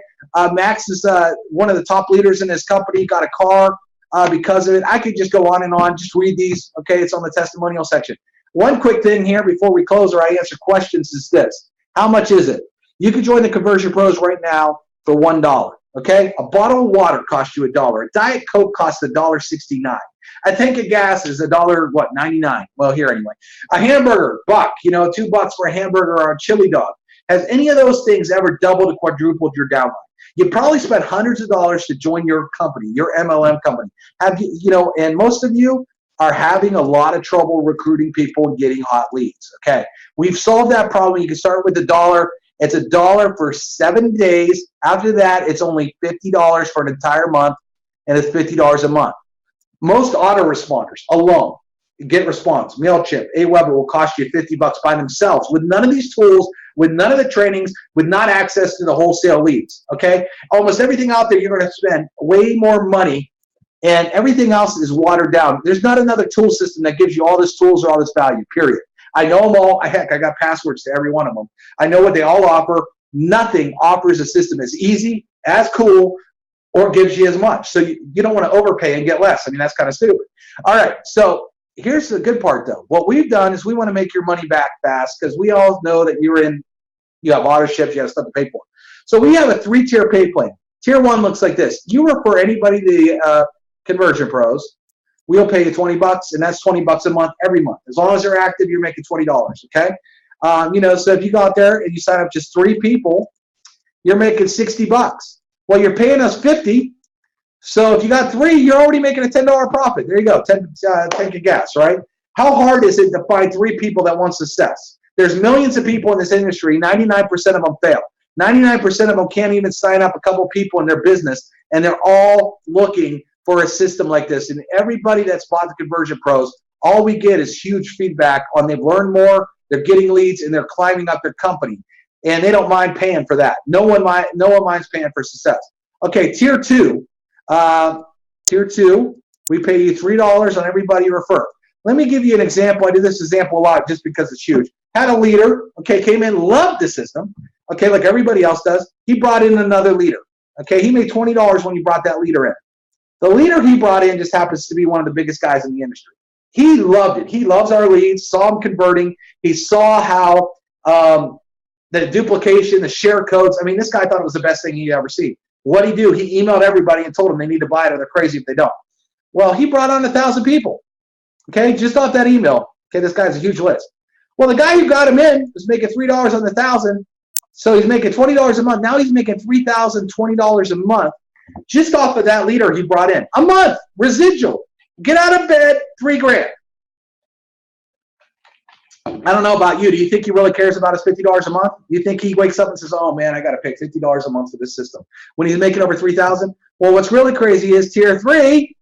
Max is one of the top leaders in his company. Got a car because of it. I could just go on and on. Just read these. Okay, it's on the testimonial section. One quick thing here before we close or I answer questions is this: how much is it? You can join the Conversion Pros right now for $1. Okay, a bottle of water costs you $1. A Diet Coke costs $1.69. A tank of gas is $1.99. Well, here anyway. A hamburger, $1. You know, $2 for a hamburger or a chili dog. Has any of those things ever doubled or quadrupled your downline? You probably spent hundreds of dollars to join your company, your MLM company. Have you, you know, and most of you are having a lot of trouble recruiting people and getting hot leads. Okay, we've solved that problem. You can start with $1. It's $1 for 7 days. After that, it's only $50 for an entire month, and it's $50 a month. Most autoresponders alone, GetResponse, MailChimp, Aweber will cost you $50 by themselves with none of these tools, with none of the trainings, with not access to the wholesale leads. Okay, almost everything out there, you're going to spend way more money, and everything else is watered down. There's not another tool system that gives you all this tools or all this value. Period. I know them all. Heck, I got passwords to every one of them. I know what they all offer. Nothing offers a system as easy, as cool, or gives you as much. So you don't want to overpay and get less. I mean, that's kind of stupid. All right, so here's the good part, though. What we've done is we want to make your money back fast because we all know that you have auto ships, you have stuff to pay for. So we have a 3-tier pay plan. Tier 1 looks like this. You refer anybody to the Conversion Pros, we'll pay you $20, and that's $20 a month every month. As long as you're active, you're making $20, okay? You know, so if you go out there and you sign up just 3 people, you're making $60. Well, you're paying us $50, so if you got 3, you're already making a $10 profit. There you go, tank of gas, right? How hard is it to find 3 people that want success? There's millions of people in this industry. 99% of them fail. 99% of them can't even sign up a couple people in their business, and they're all looking for a system like this. And everybody that's bought the Conversion Pros, all we get is huge feedback on they've learned more, they're getting leads, and they're climbing up their company. And they don't mind paying for that. No one minds paying for success. Okay, tier 2. Tier 2, we pay you $3 on everybody you refer. Let me give you an example. I do this example a lot just because it's huge. Had a leader, okay, came in, loved the system, okay, like everybody else does. He brought in another leader. Okay, he made $20 when he brought that leader in. The leader he brought in just happens to be one of the biggest guys in the industry. He loved it. He loves our leads, saw them converting. He saw how the duplication, the share codes. I mean, this guy thought it was the best thing he'd ever seen. What'd he do? He emailed everybody and told them they need to buy it or they're crazy if they don't. Well, he brought on 1,000 people, okay, just off that email. Okay, this guy's a huge list. Well, the guy who got him in was making $3 on the 1,000, so he's making $20 a month. Now he's making $3,020 a month just off of that leader he brought in. A month, residual. Get out of bed, $3 grand. I don't know about you. Do you think he really cares about his $50 a month? Do you think he wakes up and says, oh, man, I got to pay $50 a month for this system when he's making over $3,000? Well, what's really crazy is tier 3,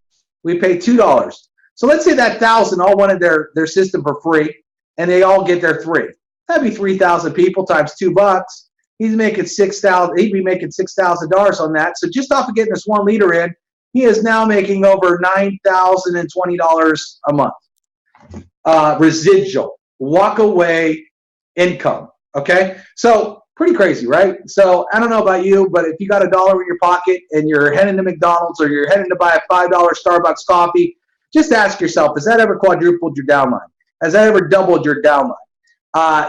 we pay $2. So let's say that 1,000 all wanted their system for free, and they all get their 3. That'd be 3,000 people times $2. He's making $6,000. He'd be making $6,000 on that. So just off of getting this one leader in, he is now making over $9,020 a month. Residual, walk away income. Okay, so pretty crazy, right? So I don't know about you, but if you got $1 in your pocket and you're heading to McDonald's or you're heading to buy a $5 Starbucks coffee, just ask yourself: has that ever quadrupled your downline? Has that ever doubled your downline?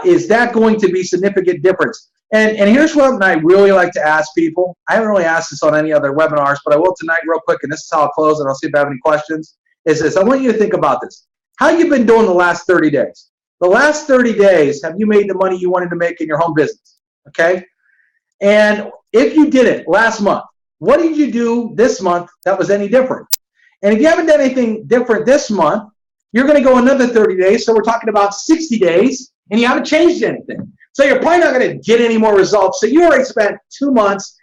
Is that going to be significant difference? And here's what I really like to ask people. I haven't really asked this on any other webinars, but I will tonight real quick, and this is how I'll close, and I'll see if I have any questions, is this. I want you to think about this. How you been doing the last 30 days? The last 30 days, have you made the money you wanted to make in your home business? Okay? And if you didn't last month, what did you do this month that was any different? And if you haven't done anything different this month, you're going to go another 30 days, so we're talking about 60 days, and you haven't changed anything. So you're probably not going to get any more results. So you already spent 2 months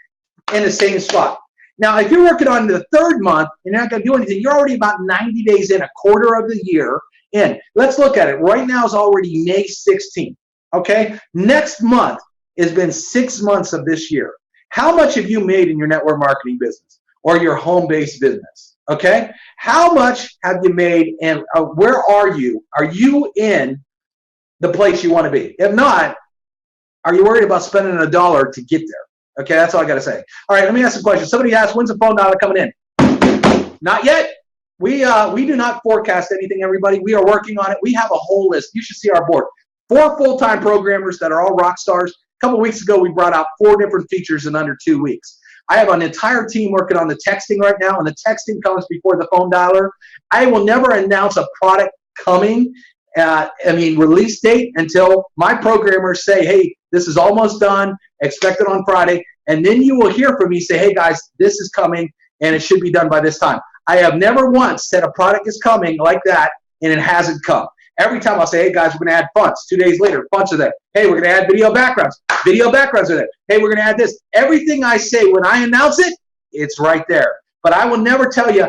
in the same spot. Now, if you're working on the 3rd month and you're not going to do anything, you're already about 90 days in, a quarter of the year in. Let's look at it. Right now is already May 16th. Okay? Next month has been 6 months of this year. How much have you made in your network marketing business or your home-based business? Okay? How much have you made, and where are you? Are you in the place you want to be? If not, are you worried about spending $1 to get there? Okay, that's all I got to say. All right, let me ask a question. Somebody asked, when's the phone dollar coming in? Not yet. We do not forecast anything, everybody. We are working on it. We have a whole list. You should see our board. 4 full-time programmers that are all rock stars. A couple weeks ago, we brought out 4 different features in under 2 weeks. I have an entire team working on the texting right now, and the texting comes before the phone dialer. I will never announce a product coming, release date, until my programmers say, hey, this is almost done, expect it on Friday, and then you will hear from me say, hey guys, this is coming, and it should be done by this time. I have never once said a product is coming like that, and it hasn't come. Every time I'll say, hey guys, we're going to add fonts. 2 days later, fonts are there. Hey, we're going to add video backgrounds. Video backgrounds are there. Hey, we're going to add this. Everything I say when I announce it, it's right there. But I will never tell you,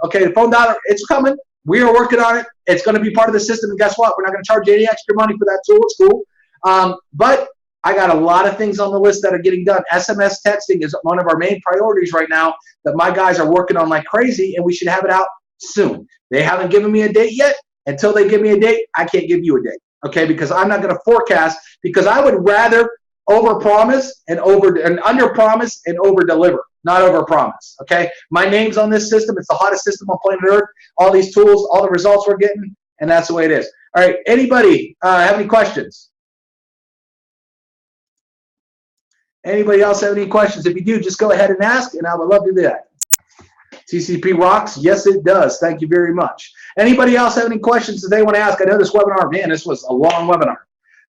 okay, the phone dollar, it's coming. We are working on it. It's going to be part of the system. And guess what? We're not going to charge you any extra money for that tool. It's cool. But I got a lot of things on the list that are getting done. SMS texting is one of our main priorities right now that my guys are working on like crazy, and we should have it out soon. They haven't given me a date yet. Until they give me a date, I can't give you a date, okay? Because I'm not going to forecast, because I would rather overpromise and underpromise and overdeliver, not overpromise, okay? My name's on this system. It's the hottest system on planet Earth. All these tools, all the results we're getting, and that's the way it is. All right, anybody have any questions? Anybody else have any questions? If you do, just go ahead and ask, and I would love to do that. TCP rocks? Yes, it does. Thank you very much. Anybody else have any questions that they want to ask? I know this webinar, man, this was a long webinar.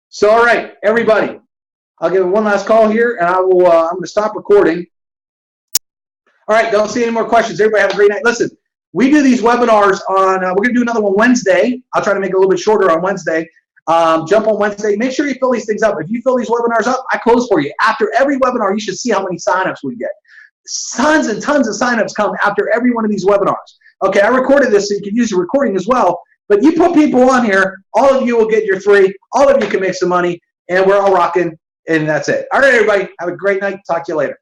So, all right, everybody, I'll give it one last call here, and I'm going to stop recording. All right, don't see any more questions. Everybody have a great night. Listen, we do these webinars on, we're going to do another one Wednesday. I'll try to make it a little bit shorter on Wednesday. Jump on Wednesday. Make sure you fill these things up. If you fill these webinars up, I close for you. After every webinar, you should see how many signups we get. Tons and tons of signups come after every one of these webinars. Okay, I recorded this so you can use the recording as well. But you put people on here, all of you will get your 3. All of you can make some money, and we're all rocking, and that's it. All right, everybody, have a great night. Talk to you later.